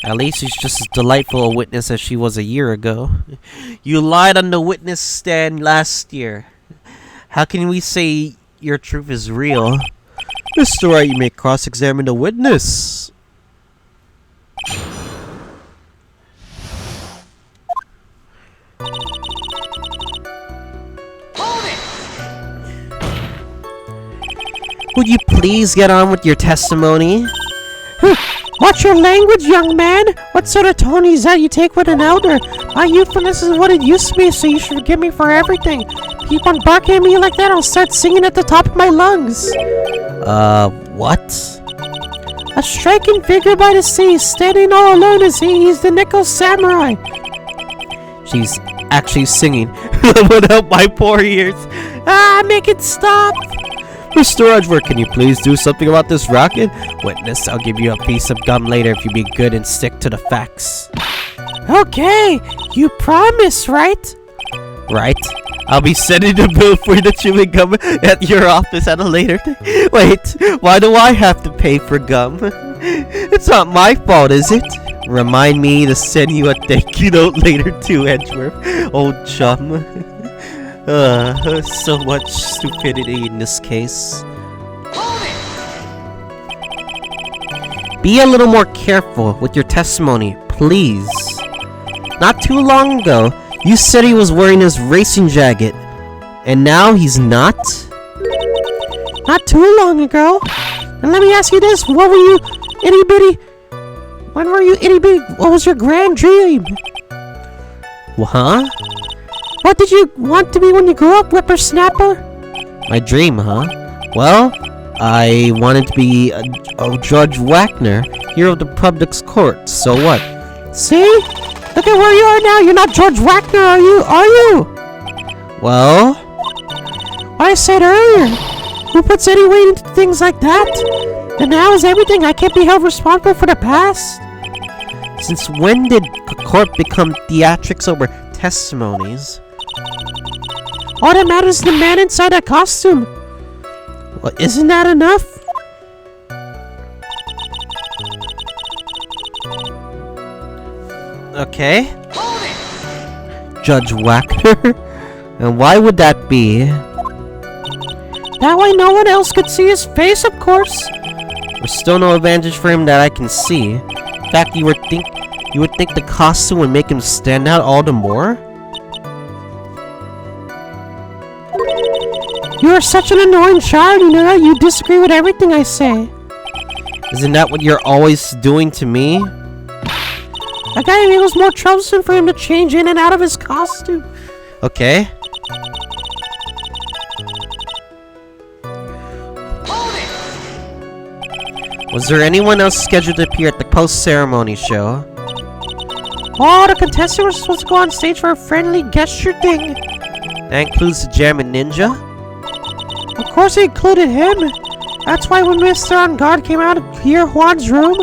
At least she's just as delightful a witness as she was a year ago. You lied on the witness stand last year. How can we say your truth is real? Mr. Wright, you may cross-examine the witness. Would you please get on with your testimony? Watch your language, young man. What sort of tone is that you take with an elder? My youthfulness is what it used to be, so you should forgive me for everything. Keep on barking at me like that, I'll start singing at the top of my lungs. What? A striking figure by the sea, standing all alone is he. He's the Nickel Samurai. She's actually singing. Without my poor ears. Ah, make it stop. Mr. Edgeworth, can you please do something about this racket? Witness, I'll give you a piece of gum later if you be good and stick to the facts. Okay, you promise, right? Right? I'll be sending a bill for the chewing gum at your office at a later Wait, why do I have to pay for gum? It's not my fault, is it? Remind me to send you a thank you note later too, Edgeworth. Old chum. So much stupidity in this case. Be a little more careful with your testimony, please. Not too long ago, you said he was wearing his racing jacket, and now he's not? Not too long ago. And let me ask you this, what were you, itty bitty? When were you itty bitty? What was your grand dream? Huh? What did you want to be when you grew up, whippersnapper? My dream, huh? Well, I wanted to be a Judge Wagner, hero of the public's court, so what? See? Look at where you are now, you're not George Wagner, are you? Well? What I said earlier, who puts any weight into things like that? The now is everything, I can't be held responsible for the past. Since when did court become theatrics over testimonies? All that matters is the man inside that costume. Well, isn't that enough? Okay. Judge Wagner? And why would that be? That way no one else could see his face, of course. There's still no advantage for him that I can see. In fact, you would think the costume would make him stand out all the more? You are such an annoying child, you know that? You disagree with everything I say. Isn't that what you're always doing to me? That guy, it was more troublesome for him to change in and out of his costume. Okay. Was there anyone else scheduled to appear at the post-ceremony show? Oh, the contestant was supposed to go on stage for a friendly gesture thing. That includes the German ninja? Of course it included him. That's why when Mr. On Guard came out of here, Juan's room,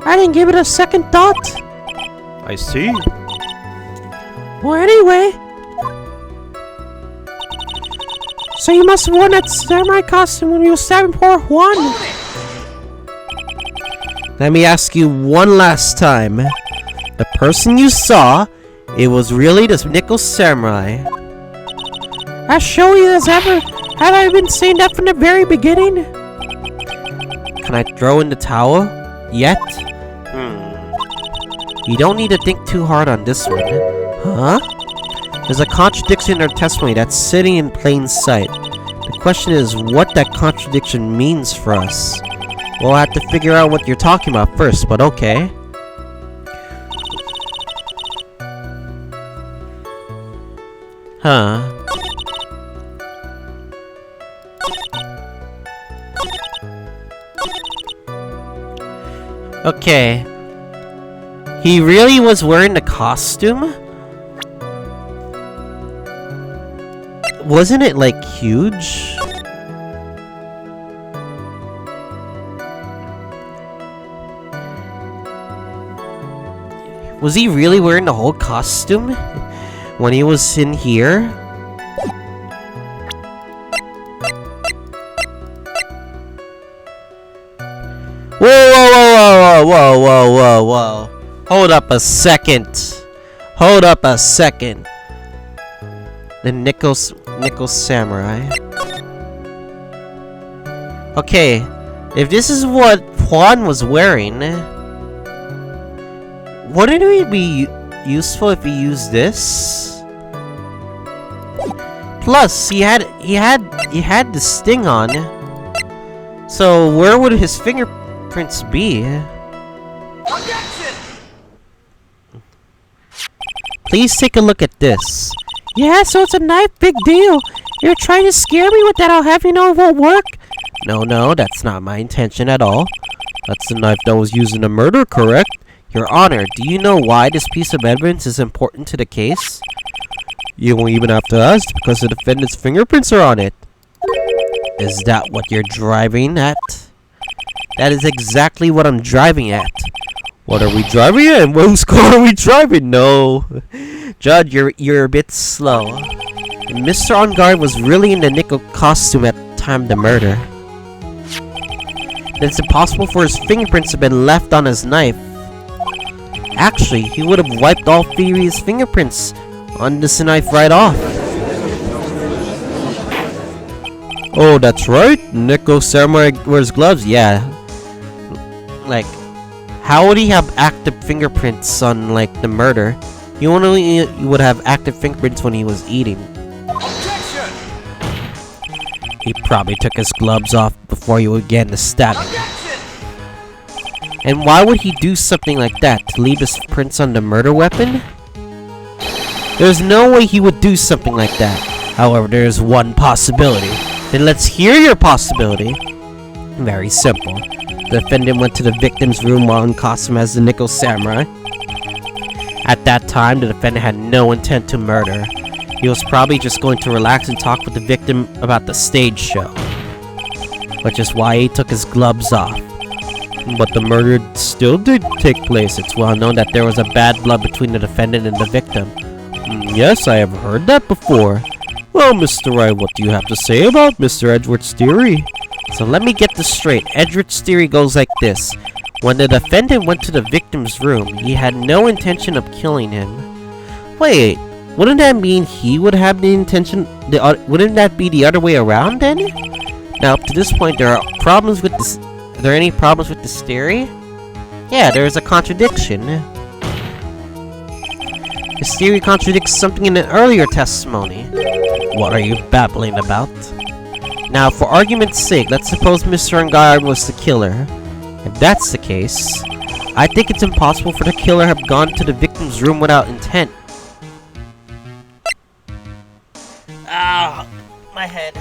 I didn't give it a second thought. I see. Well, anyway. So you must have worn that samurai costume when you were stabbing poor Juan. Let me ask you one last time. The person you saw, it was really this Nickel Samurai. As showy as ever. Had I been saying that from the very beginning? Can I throw in the towel? Yet? You don't need to think too hard on this one. Huh? There's a contradiction in her testimony that's sitting in plain sight. The question is what that contradiction means for us. We'll have to figure out what you're talking about first, but okay. Huh? Okay. He really was wearing the costume? Wasn't it, like, huge? Was he really wearing the whole costume when he was in here? Whoa. Hold up a second. The Nickel Samurai. Okay, if this is what Juan was wearing, wouldn't it be useful if he used this? Plus, he had the sting on. So where would his fingerprints be? Please take a look at this. Yeah, so it's a knife, big deal. You're trying to scare me with that, I'll have you know it won't work. No, that's not my intention at all. That's the knife that was used in the murder, correct? Your Honor, do you know why this piece of evidence is important to the case? You won't even have to ask because the defendant's fingerprints are on it. Is that what you're driving at? That is exactly what I'm driving at. What are we driving at? Whose car are we driving? No. Judge, you're a bit slow. Mr. On Guard was really in the nickel costume at the time of the murder. Then it's impossible for his fingerprints to have been left on his knife. Actually, he would have wiped all three of his fingerprints on this knife right off. Oh, that's right. Nickel Samurai wears gloves. Yeah. Like, how would he have active fingerprints on, like, the murder? He only would have active fingerprints when he was eating. Objection! He probably took his gloves off before he began the stabbing. And why would he do something like that? To leave his prints on the murder weapon? There's no way he would do something like that. However, there is one possibility. Then let's hear your possibility. Very simple. The defendant went to the victim's room while in costume as the Nickel Samurai. At that time, the defendant had no intent to murder. He was probably just going to relax and talk with the victim about the stage show. Which is why he took his gloves off. But the murder still did take place. It's well known that there was a bad blood between the defendant and the victim. Yes, I have heard that before. Well, Mr. Wright, what do you have to say about Mr. Edgeworth's theory? So let me get this straight. Edgeworth's theory goes like this. When the defendant went to the victim's room, he had no intention of killing him. Wait, wouldn't that mean he would have the intention? Wouldn't that be the other way around then? Now, up to this point, there are problems with this. Are there any problems with this theory? Yeah, there is a contradiction. This theory contradicts something in an earlier testimony. What are you babbling about? Now, for argument's sake, let's suppose Mr. Angard was the killer. If that's the case, I think it's impossible for the killer to have gone to the victim's room without intent. Ah, my head.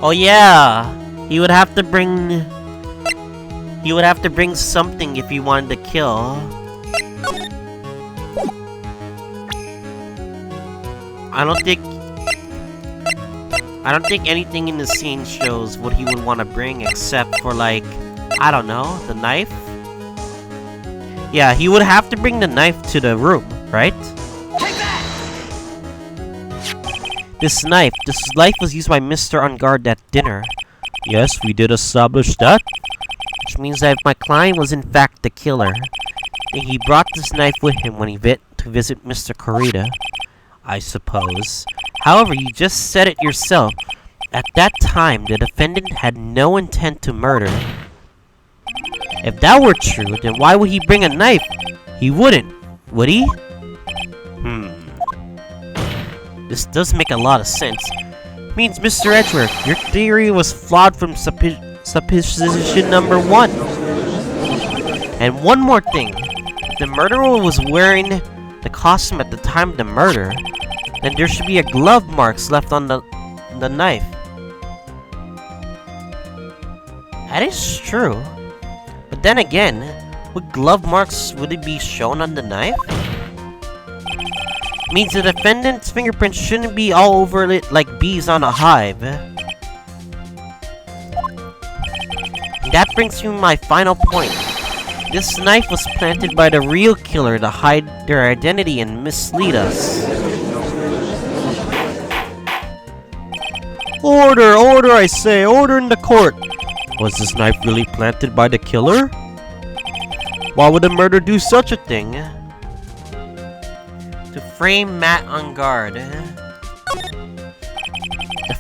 Oh yeah, he would have to bring something if he wanted to kill. I don't think anything in the scene shows what he would want to bring except for, like, I don't know, the knife? Yeah, he would have to bring the knife to the room, right? This knife was used by Mr. On Guard at dinner. Yes, we did establish that. Which means that if my client was in fact the killer, then he brought this knife with him when he went to visit Mr. Corrida, I suppose. However, you just said it yourself. At that time, the defendant had no intent to murder. If that were true, then why would he bring a knife? He wouldn't, would he? This does make a lot of sense. Means, Mr. Edgeworth, your theory was flawed from supposition number 1. And one more thing. If the murderer was wearing the costume at the time of the murder, then there should be a glove marks left on the knife. That is true. But then again, would glove marks really be shown on the knife? Means the defendant's fingerprints shouldn't be all over it like bees on a hive. That brings me to my final point. This knife was planted by the real killer to hide their identity and mislead us. Order! Order, I say! Order in the court! Was this knife really planted by the killer? Why would a murderer do such a thing? To frame Matt on guard. To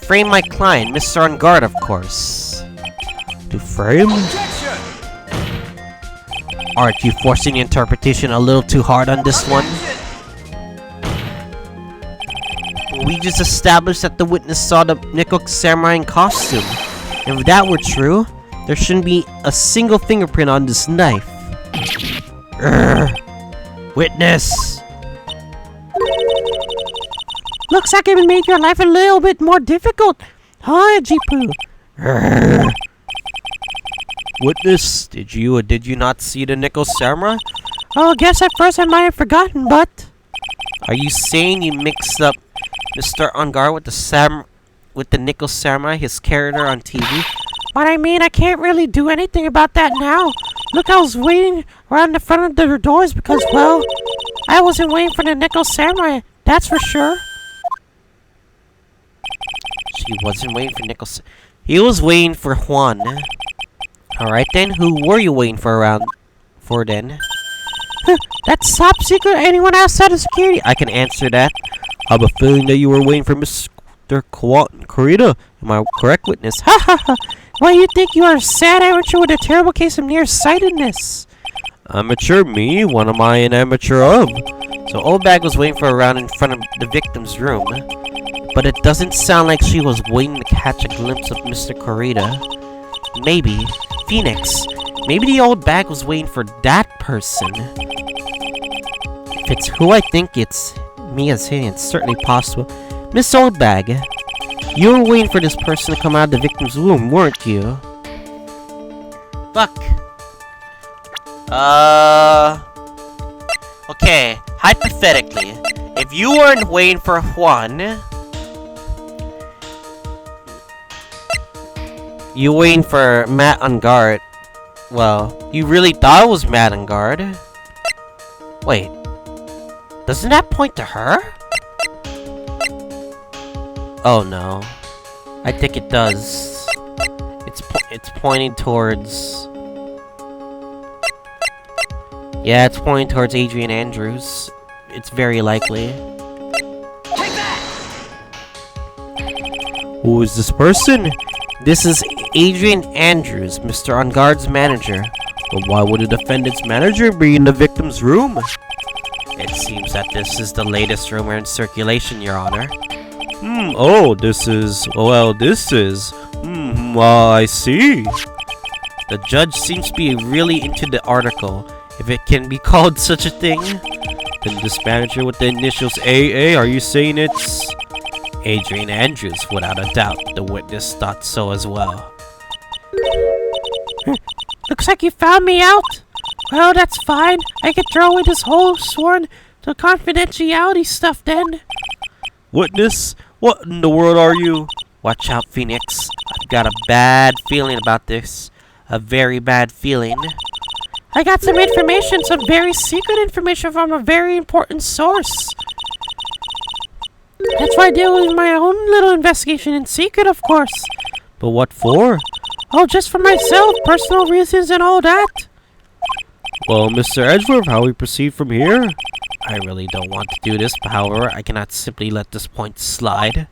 frame my client, Mr. On Guard, of course. To frame? Aren't you forcing the interpretation a little too hard on this one? We just established that the witness saw the Nickel Samurai in costume. If that were true, there shouldn't be a single fingerprint on this knife. Witness! Looks like it made your life a little bit more difficult, huh, Jipu? Witness, did you or did you not see the Nickel Samurai? Oh, I guess at first I might have forgotten, but... Are you saying you mixed up Mr. On Guard with the Nickel Samurai, his character on TV? But I mean, I can't really do anything about that now. Look, I was waiting around the front of the doors because, well, I wasn't waiting for the Nickel Samurai, that's for sure. She wasn't waiting for Nickel He was waiting for Juan. Alright then, who were you waiting for then? That's top secret. Anyone outside of security? I can answer that. I have a feeling that you were waiting for Mr. Kurita. Am I correct, witness? Ha ha ha! Why, you think you are a sad amateur with a terrible case of nearsightedness? Amateur me? What am I an amateur of? So Old Bag was waiting for her around in front of the victim's room. But it doesn't sound like she was waiting to catch a glimpse of Mr. Kurita. Maybe Phoenix. Maybe the Old Bag was waiting for that person. If it's who I think it's certainly possible. Miss Old Bag, you were waiting for this person to come out of the victim's womb, weren't you? Fuck. Okay, hypothetically, if you weren't waiting for Juan, you waiting for Matt on guard. Well, you really thought it was Matt on guard? Wait, doesn't that point to her? Oh no, I think it does. It's pointing towards. Yeah, it's pointing towards Adrian Andrews. It's very likely. Who is this person? This is Adrian Andrews, Mr. On Guard's manager. But why would a defendant's manager be in the victim's room? It seems that this is the latest rumor in circulation, Your Honor. Oh, I see. The judge seems to be really into the article, if it can be called such a thing. Then this manager with the initials AA, are you saying it's... Adrian Andrews, without a doubt. The witness thought so as well. Looks like you found me out. Well, that's fine. I can throw away this whole sworn to confidentiality stuff then. Witness? What in the world are you? Watch out, Phoenix. I've got a bad feeling about this. A very bad feeling. I got some information, some very secret information from a very important source. That's why I did with my own little investigation in secret, of course. But what for? Oh, just for myself, personal reasons and all that. Well, Mr. Edgeworth, how we proceed from here? I really don't want to do this, but however, I cannot simply let this point slide.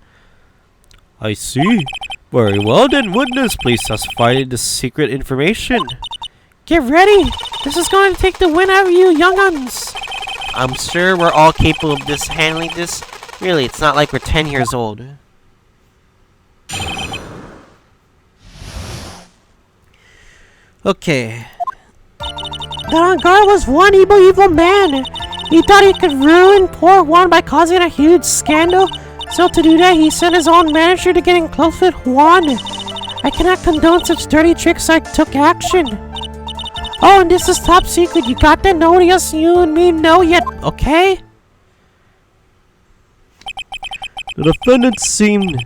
I see. Very well then, witness, please specify the secret information. Get ready! This is going to take the win out of you young'uns. I'm sure we're all capable of handling this. Really, it's not like we're 10 years old. Okay. The On Guard was one evil man. He thought he could ruin poor Juan by causing a huge scandal. So to do that, he sent his own manager to get in close with Juan. I cannot condone such dirty tricks, so I took action. Oh, and this is top secret. You got that? Nobody else you and me know yet, okay? The defendant seemed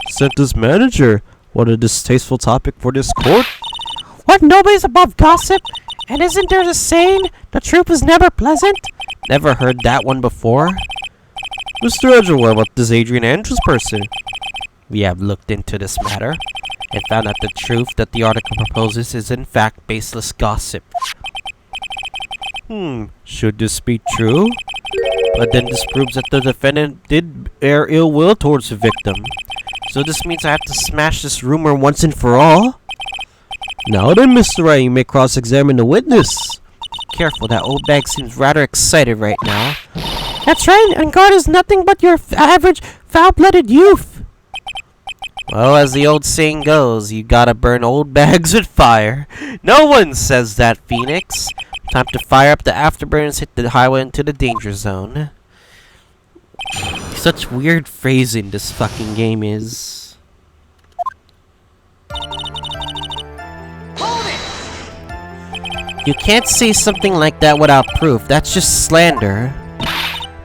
sent his manager. What a distasteful topic for this court. What? Nobody's above gossip? And isn't there a saying, the truth is never pleasant? Never heard that one before. Mr. Edgerworth, what this Adrian Andrews person? We have looked into this matter and found out the truth that the article proposes is in fact baseless gossip. Should this be true? But then this proves that the defendant did bear ill will towards the victim. So this means I have to smash this rumor once and for all? Now then, Mr. Wright, you may cross-examine the witness. Careful, that old bag seems rather excited right now. That's right, and God is nothing but your average foul-blooded youth. Well, as the old saying goes, you gotta burn old bags with fire. No one says that, Phoenix. Time to fire up the afterburners, hit the highway into the danger zone. Such weird phrasing this fucking game is. You can't say something like that without proof. That's just slander.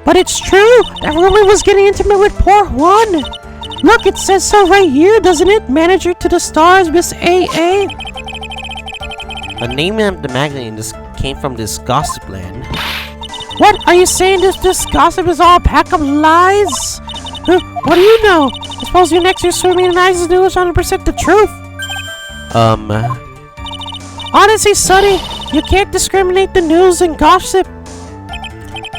But it's true. That rumor was getting intimate with poor Juan. Look, it says so right here, doesn't it? Manager to the stars, Miss A.A. The name of the magazine just came from this gossip land. What? Are you saying this gossip is all a pack of lies? What do you know? I suppose your next year swimming in eyes is 100% the truth. Honestly, Sonny, you can't discriminate the news and gossip.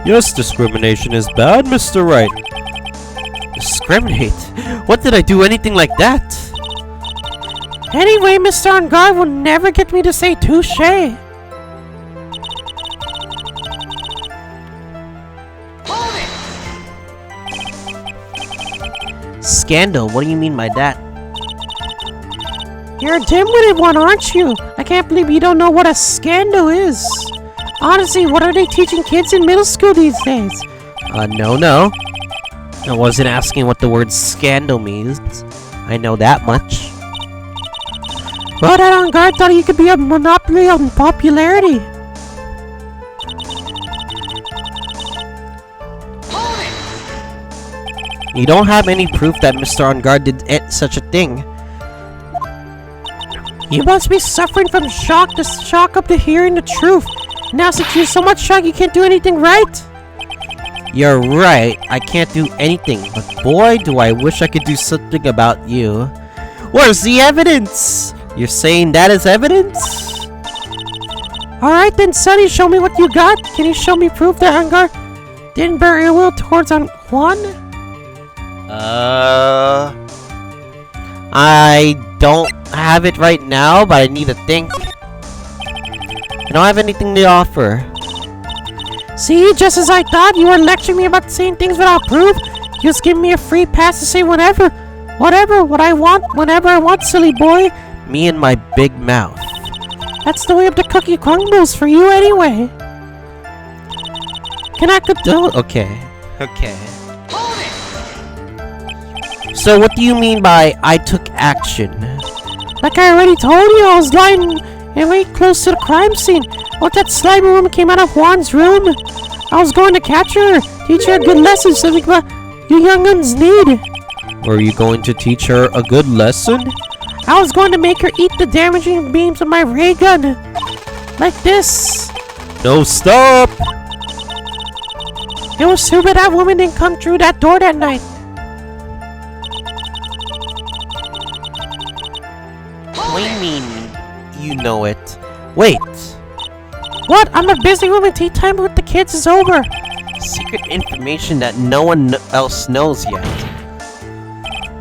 Yes, discrimination is bad, Mr. Wright. Discriminate? What did I do anything like that? Anyway, Mr. On Guard will never get me to say touche. Scandal? What do you mean by that? You're a dim-witted one, aren't you? I can't believe you don't know what a scandal is. Honestly, what are they teaching kids in middle school these days? No. I wasn't asking what the word scandal means. I know that much. Well, that On Guard thought he could be a monopoly on popularity. You don't have any proof that Mr. On Guard did such a thing. You must be suffering from shock up to hearing the truth. Now, since you're so much shocked, you can't do anything right. You're right, I can't do anything, but boy, do I wish I could do something about you. Where's the evidence? You're saying that is evidence? Alright then, Sonny, show me what you got. Can you show me proof that On Guard didn't bear ill will towards Juan? I don't have it right now, but I need to think. I don't have anything to offer. See, just as I thought, you were lecturing me about saying things without proof. You just give me a free pass to say whatever, what I want, whenever I want, silly boy. Me and my big mouth. That's the way of the cookie crumbles for you anyway. Can I do? Okay. So what do you mean by I took action? Like I already told you, I was lying and right close to the crime scene. Well, that slimy woman came out of Juan's room. I was going to catch her, teach her a good lesson, something about you young'uns need. Were you going to teach her a good lesson? I was going to make her eat the damaging beams of my ray gun. Like this. No, stop! It was too bad that woman didn't come through that door that night. What do you mean, you know it? Wait! What? I'm a busy woman. Tea time with the kids is over. Secret information that no one else knows yet.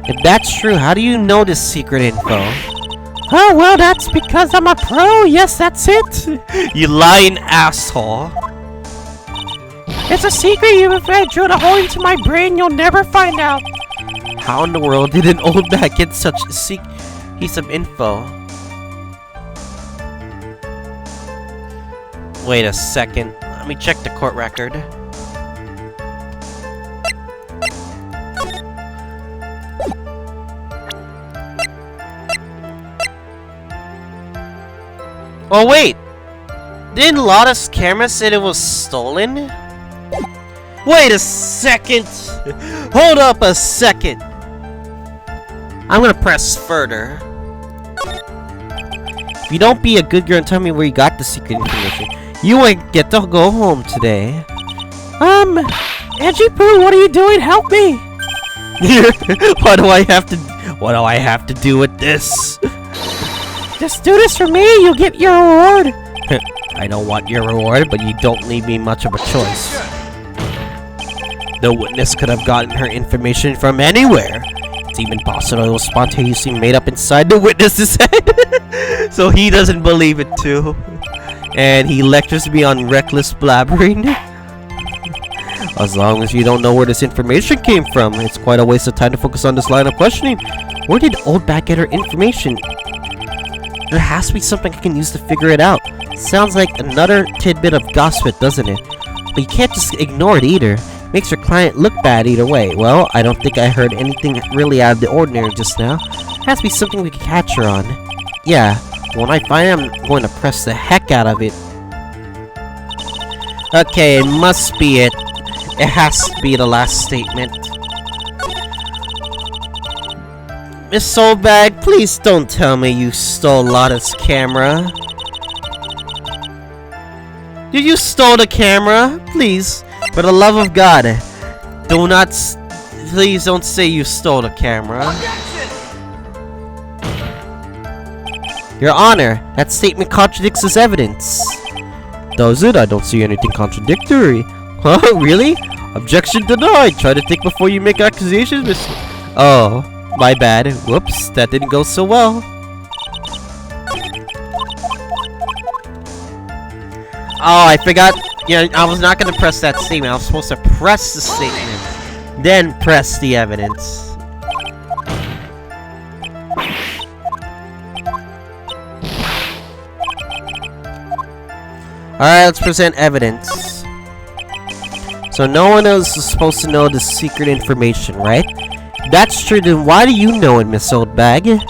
If that's true, how do you know this secret info? Oh, well, that's because I'm a pro. Yes, that's it. You lying asshole. It's a secret. Even if I drilled a hole into my brain, you'll never find out. How in the world did an old man get such a piece of info? Wait a second. Let me check the court record. Oh wait! Didn't Lotta's camera say it was stolen? Wait a second! Hold up a second! I'm gonna press further. If you don't be a good girl and tell me where you got the secret information, you won't get to go home today. Edgy Poo, what are you doing? Help me! What do I have to do with this? Just do this for me, you'll get your reward. I don't want your reward, but you don't leave me much of a choice. The witness could have gotten her information from anywhere. It's even possible it was spontaneously made up inside the witness's head. So he doesn't believe it too. And he lectures me on reckless blabbering. As long as you don't know where this information came from, it's quite a waste of time to focus on this line of questioning. Where did Old Bat get her information? There has to be something I can use to figure it out. Sounds like another tidbit of gossip, doesn't it? But you can't just ignore it either. Makes your client look bad either way. Well, I don't think I heard anything really out of the ordinary just now. Has to be something we can catch her on. Yeah, when I find it, I'm going to press the heck out of it. Okay, it must be it. It has to be the last statement. Miss Soulbag, please don't tell me you stole Lotta's camera. Did you stole the camera? Please, for the love of God, do not. Please don't say you stole the camera. Your Honor, that statement contradicts this evidence. Does it? I don't see anything contradictory. Huh? Really? Objection denied. Try to think before you make accusations, Miss. Oh, my bad. Whoops, that didn't go so well. Oh, I forgot. Yeah, I was not gonna press that statement. I was supposed to press the statement, then press the evidence. Alright, let's present evidence. So no one else is supposed to know the secret information, right? If that's true, then why do you know it, Miss Oldbag?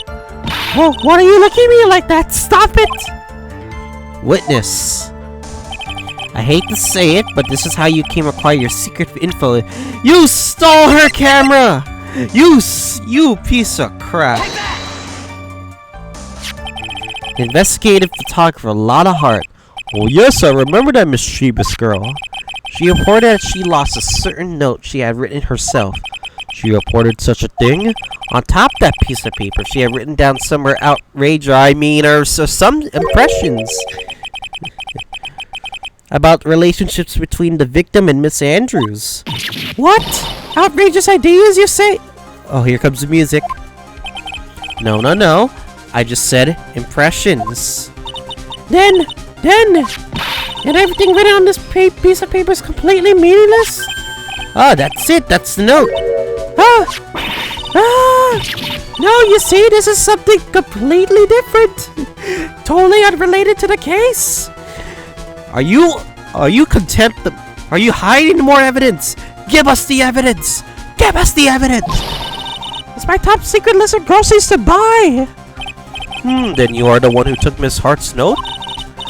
Well, what are you looking at me like that? Stop it! Witness. I hate to say it, but this is how you came acquire your secret info. You stole her camera! You piece of crap. Investigative photographer Lotta Hart. Oh yes, I remember that mischievous girl. She reported that she lost a certain note she had written herself. She reported such a thing? On top of that piece of paper, she had written down somewhere outrage, or some impressions about relationships between the victim and Miss Andrews. What? Outrageous ideas, you say? Oh, here comes the music. No. I just said impressions. Then, and everything written on this piece of paper is completely meaningless? Ah, that's it. That's the note. No, you see, this is something completely different. Totally unrelated to the case. Are you content? Are you hiding more evidence? Give us the evidence. Give us the evidence. It's my top secret list of groceries to buy. Then you are the one who took Miss Hart's note?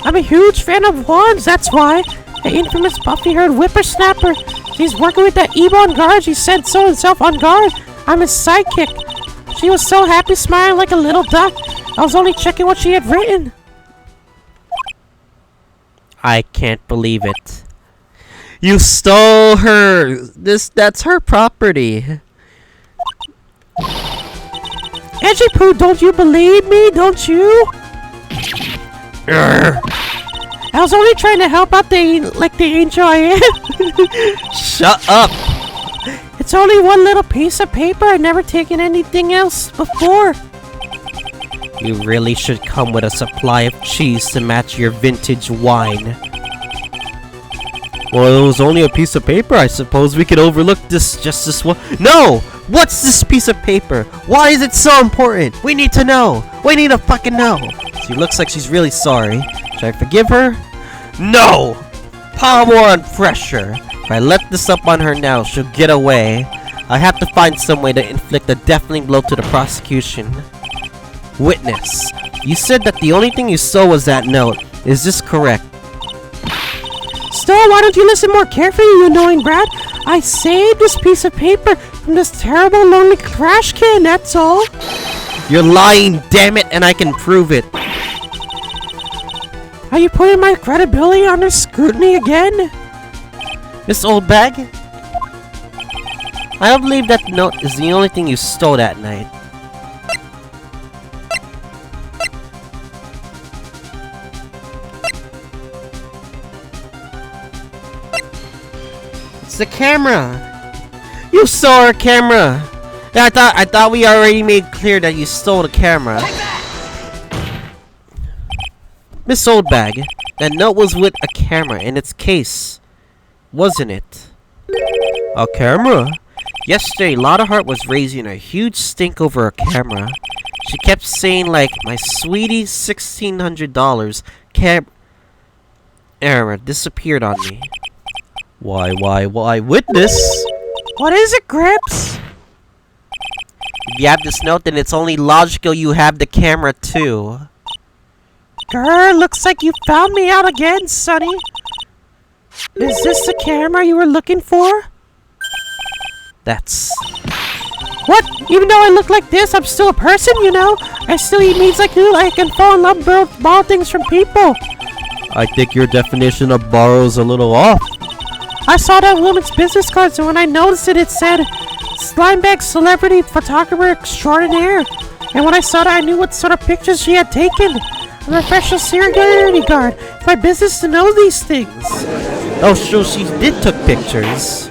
I'm a huge fan of wands, that's why. The infamous puffy-haired whippersnapper. He's working with that Ebo on guard. She sent so himself on guard. I'm his sidekick. She was so happy, smiling like a little duck. I was only checking what she had written. I can't believe it. You stole her. That's her property. Edgy Poo, don't you believe me? Don't you? I was only trying to help out the angel I am. Shut up. It's only one little piece of paper. I've never taken anything else before. You really should come with a supply of cheese to match your vintage wine. Well, it was only a piece of paper. I suppose we could overlook just this one. No! What's this piece of paper? Why is it so important? We need to know. We need to fucking know. She looks like she's really sorry. Should I forgive her? No! Power on pressure. If I let this up on her now, she'll get away. I have to find some way to inflict a deafening blow to the prosecution. Witness. You said that the only thing you saw was that note. Is this correct? Still, why don't you listen more carefully, you annoying brat? I saved this piece of paper from this terrible, lonely trash can, that's all. You're lying, damn it, and I can prove it. Are you putting my credibility under scrutiny again? Miss Oldbag? I don't believe that note is the only thing you stole that night. It's the camera! You stole our camera! Yeah, I thought we already made clear that you stole the camera. Miss Oldbag, that note was with a camera in its case, wasn't it? A camera? Yesterday, Lotta Hart was raising a huge stink over a camera. She kept saying, like, my sweetie, $1,600 camera disappeared on me. Why, witness? What is it, Grips? If you have this note, then it's only logical you have the camera, too. Grr, looks like you found me out again, Sonny. Is this the camera you were looking for? That's... What? Even though I look like this, I'm still a person, you know? I still eat meats like you, I can fall in love and borrow things from people. I think your definition of borrow's a little off. I saw that woman's business cards, and when I noticed it, it said, Slimebag Celebrity Photographer Extraordinaire. And when I saw that, I knew what sort of pictures she had taken. I'm a professional security guard. It's my business to know these things. Oh, so she did took pictures.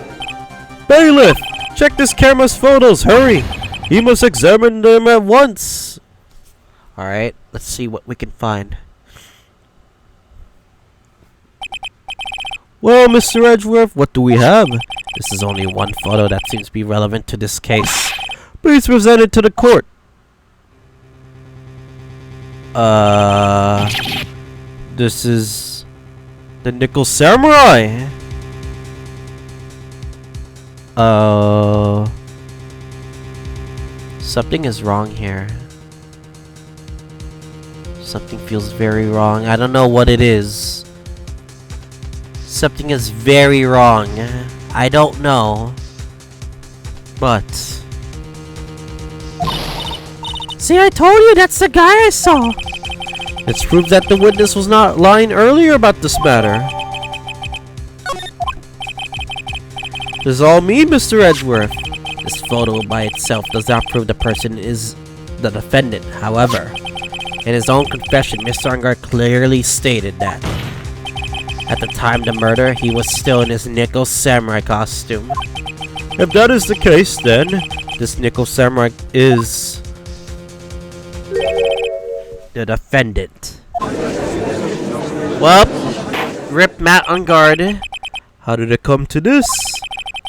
Bailiff, check this camera's photos, hurry! He must examine them at once. Alright, let's see what we can find. Well, Mr. Edgeworth, what do we have? This is only one photo that seems to be relevant to this case. Please present it to the court. This is the Nickel Samurai. Something is wrong here. Something feels very wrong. I don't know what it is. Something is very wrong. I don't know. But... See, I told you that's the guy I saw. It's proof that the witness was not lying earlier about this matter. This is all me, Mr. Edgeworth. this photo by itself does not prove the person is the defendant. However, in his own confession, Mr. Ungar clearly stated that at the time of the murder, he was still in his Nickel Samurai costume. If that is the case, then this Nickel Samurai is the defendant. Well, rip Matt Unguard. How did it come to this?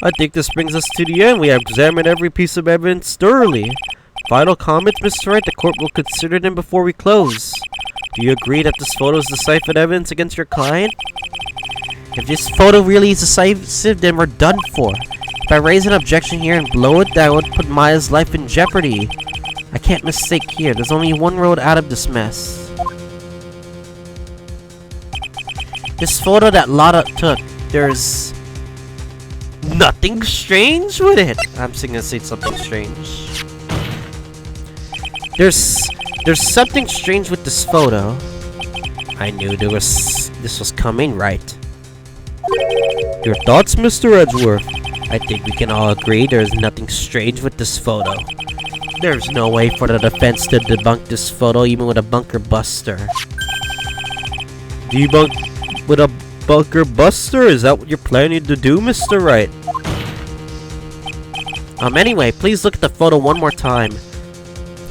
I think this brings us to the end. We have examined every piece of evidence thoroughly. Final comments, Mr. Wright? The court will consider them before we close. Do you agree that this photo is decisive evidence against your client? If this photo really is decisive, then we're done for. If I raise an objection here and blow it, that would put Maya's life in jeopardy. I can't mistake here. There's only one road out of this mess. This photo that Lotta took, there's nothing strange with it. I'm just gonna say something strange. There's something strange with this photo. I knew this was coming, right? Your thoughts, Mr. Edgeworth? I think we can all agree there's nothing strange with this photo. There's no way for the defense to debunk this photo even with a bunker buster. Debunk with a bunker buster? Is that what you're planning to do, Mr. Wright? Anyway, please look at the photo one more time.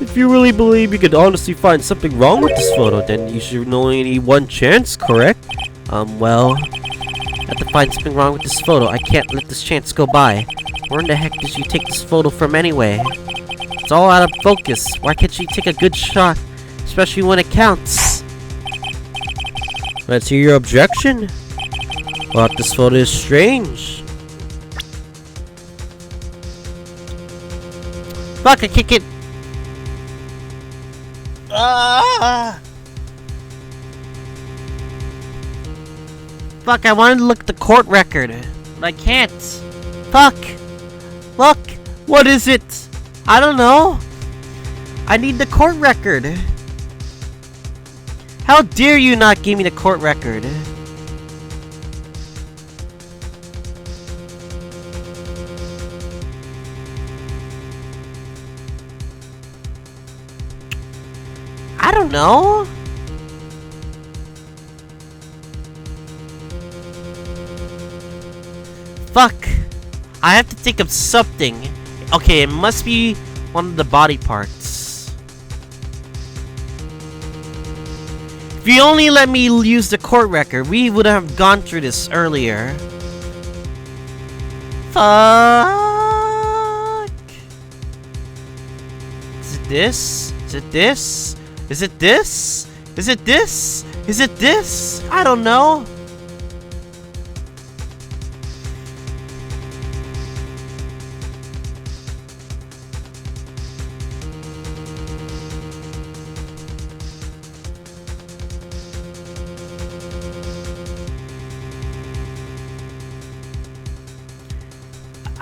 If you really believe you could honestly find something wrong with this photo, then you should only need one chance, correct? Well, I have to find something wrong with this photo. I can't let this chance go by. Where in the heck did you take this photo from anyway? It's all out of focus. Why can't you take a good shot? Especially when it counts. Let's hear your objection. Well, this photo is strange. Fuck, I kick it. Ah! Fuck, I wanted to look at the court record, but I can't. Fuck. Look, what is it? I don't know. I need the court record. How dare you not give me the court record? I don't know. Fuck. I have to think of something. Okay, it must be one of the body parts. If you only let me use the court record, we would have gone through this earlier. Fuck. Is it this? Is it this? Is it this? Is it this? Is it this? I don't know.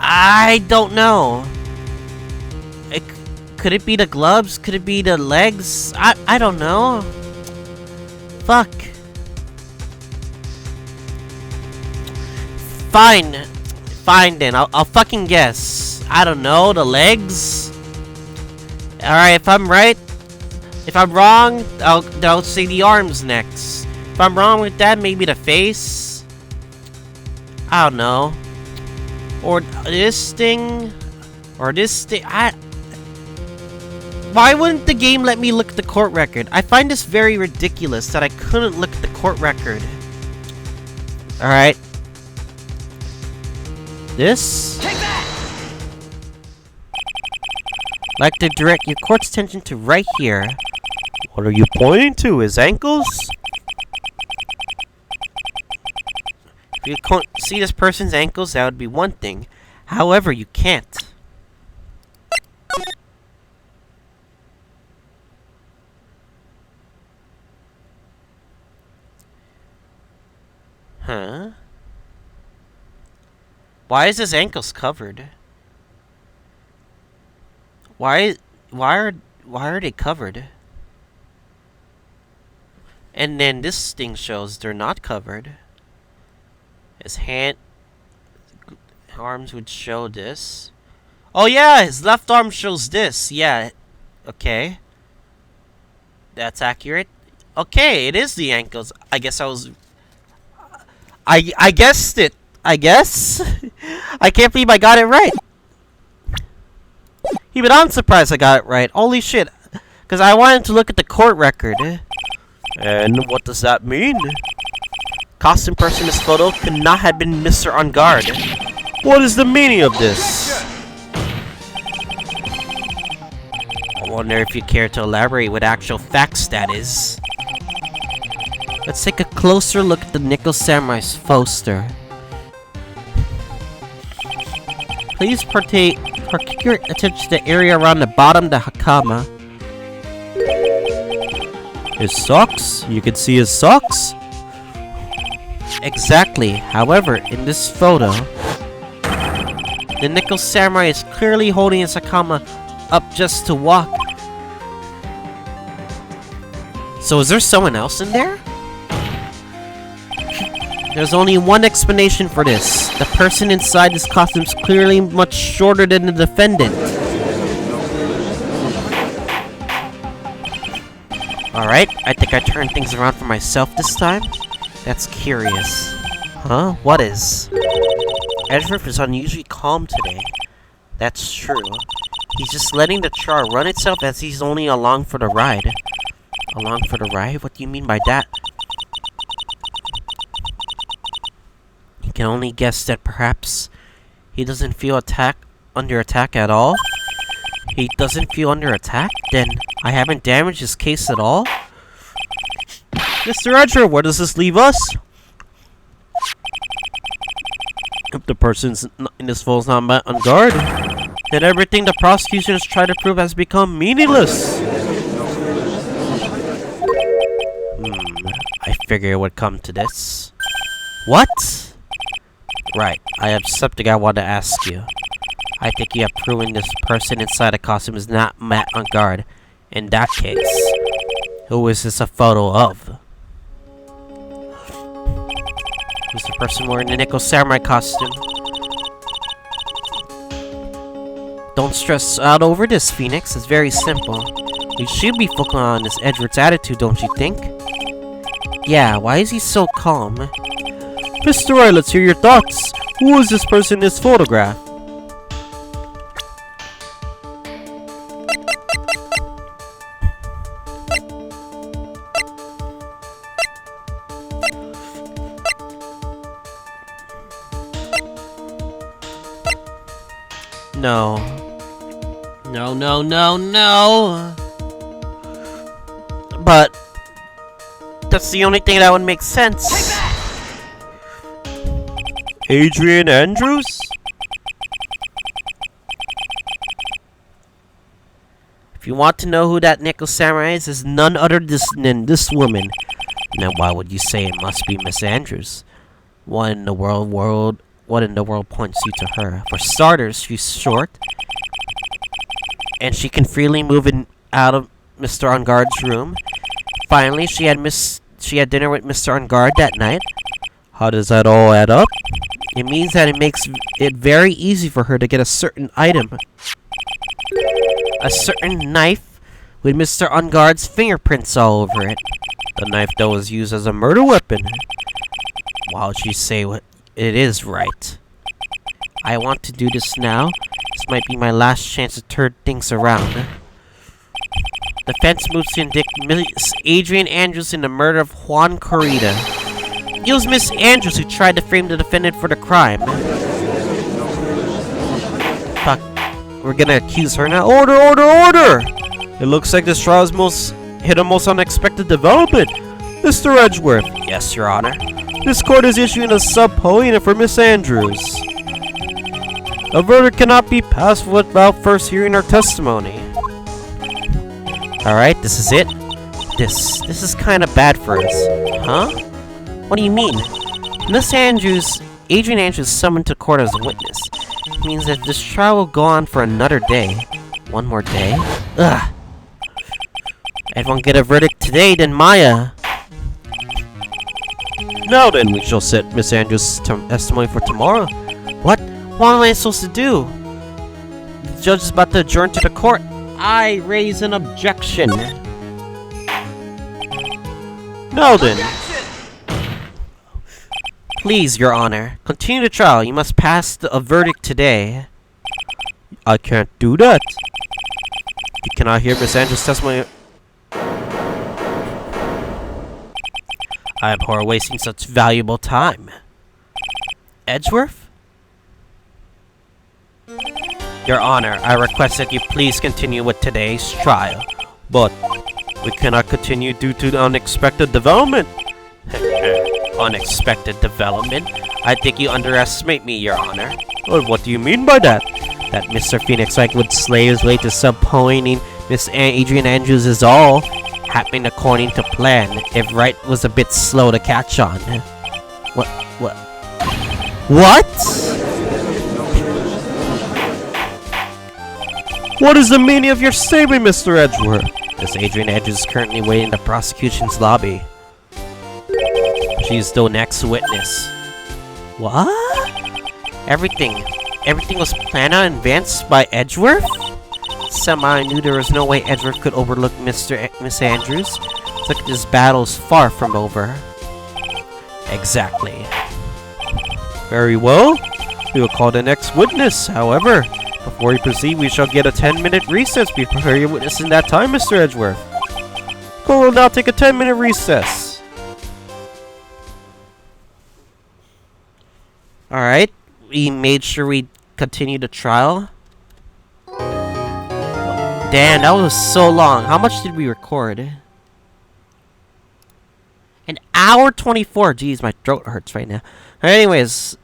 I don't know. Could it be the gloves? Could it be the legs? I don't know. Fuck. Fine. Fine then. I'll fucking guess. I don't know. The legs? Alright, if I'm right. If I'm wrong, I'll say the arms next. If I'm wrong with that, maybe the face? I don't know. Or this thing? Or this thing? Why wouldn't the game let me look at the court record? I find this very ridiculous that I couldn't look at the court record. Alright. This? Take that! Like to direct your court's attention to right here. What are you pointing to? His ankles? If you can't see this person's ankles, that would be one thing. However, you can't. Huh? Why is his ankles covered? Why are they covered? And then this thing shows they're not covered. His arms would show this. Oh yeah, his left arm shows this. Yeah. Okay. That's accurate. Okay, it is the ankles. I guess I guessed it. I guess. I can't believe I got it right. Even I'm surprised I got it right. Holy shit. Because I wanted to look at the court record. And what does that mean? Costume person in this photo could not have been Mr. On Guard. What is the meaning of this? I wonder if you care to elaborate what actual facts that is. Let's take a closer look at the Nickel Samurai's poster. Please particular attention to the area around the bottom of the hakama. His socks? You can see his socks? Exactly. However, in this photo, the Nickel Samurai is clearly holding his hakama up just to walk. So is there someone else in there? There's only one explanation for this. The person inside this costume is clearly much shorter than the defendant. Alright, I think I turned things around for myself this time. That's curious. Huh? What is? Edgeworth is unusually calm today. That's true. He's just letting the char run itself as he's only along for the ride. Along for the ride? What do you mean by that? You can only guess that perhaps he doesn't feel under attack at all. He doesn't feel under attack? Then I haven't damaged his case at all? Mr. Edgeworth, where does this leave us? If the person in this photo is not on guard, then everything the prosecution has tried to prove has become meaningless. I figured it would come to this. What? Right, I have something I want to ask you. I think you have proven this person inside the costume is not Matt on guard. In that case, who is this a photo of? Who's the person wearing the Nickel Samurai costume? Don't stress out over this, Phoenix. It's very simple. You should be focusing on this Edward's attitude, don't you think? Yeah, why is he so calm? Mr. Wright, let's hear your thoughts. Who is this person in this photograph? No. No, no, no, no! But that's the only thing that would make sense. Adrian Andrews? If you want to know who that Nickel Samurai is none other than this woman. Now why would you say it must be Miss Andrews? What in the world points you to her? For starters, she's short, and she can freely move in out of Mr. Unguard's room. Finally, she had dinner with Mr. Ungard that night. How does that all add up? It means that it makes it very easy for her to get a certain item. A certain knife with Mr. Unguard's fingerprints all over it. The knife that was used as a murder weapon. Why would you say what it is, right? I want to do this now. This might be my last chance to turn things around. Defense moves to indict Miss Adrian Andrews in the murder of Juan Corrida. It was Miss Andrews who tried to frame the defendant for the crime. Fuck. We're gonna accuse her now. Order, order, order! It looks like this trial has hit a most unexpected development. Mr. Edgeworth. Yes, Your Honor. This court is issuing a subpoena for Miss Andrews. A verdict cannot be passed without first hearing her testimony. Alright, this is it. This is kinda bad for us. Huh? What do you mean? Miss Andrews, Adrian Andrews summoned to court as a witness. It means that this trial will go on for another day. One more day? Ugh. If I won't get a verdict today, then Maya. Now then, we shall set Miss Andrews' testimony for tomorrow. What? What am I supposed to do? The judge is about to adjourn to the court. I raise an objection. Now then. Please, Your Honor, continue the trial. You must pass a verdict today. I can't do that. You cannot hear Miss Andrews' testimony. I abhor wasting such valuable time. Edgeworth? Your Honor, I request that you please continue with today's trial. But we cannot continue due to the unexpected development. Unexpected development? I think you underestimate me, Your Honor. Well, what do you mean by that? That Mr. Phoenix Wright would slay his way to subpoenaing Miss Adrian Andrews is all happening according to plan. If Wright was a bit slow to catch on. What? What is the meaning of your statement, Mr. Edgeworth? Miss Adrian Andrews is currently waiting in the prosecution's lobby. She's the next witness. What? Everything was planned out in advance by Edgeworth? Somehow I knew there was no way Edgeworth could overlook Miss Andrews. It's like this battle's far from over. Exactly. Very well. We will call the next witness. However, before we proceed, we shall get a 10-minute recess. Be prepared your witness in that time, Mr. Edgeworth. Court will now take a 10-minute recess. Alright, we made sure we continued the trial. Damn, that was so long. How much did we record? An hour 24. Jeez, my throat hurts right now. Anyways,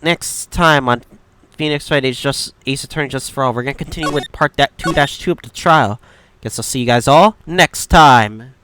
next time on Phoenix Wright Ace Attorney Justice for All, we're gonna continue with part 2-2 of the trial. Guess I'll see you guys all next time.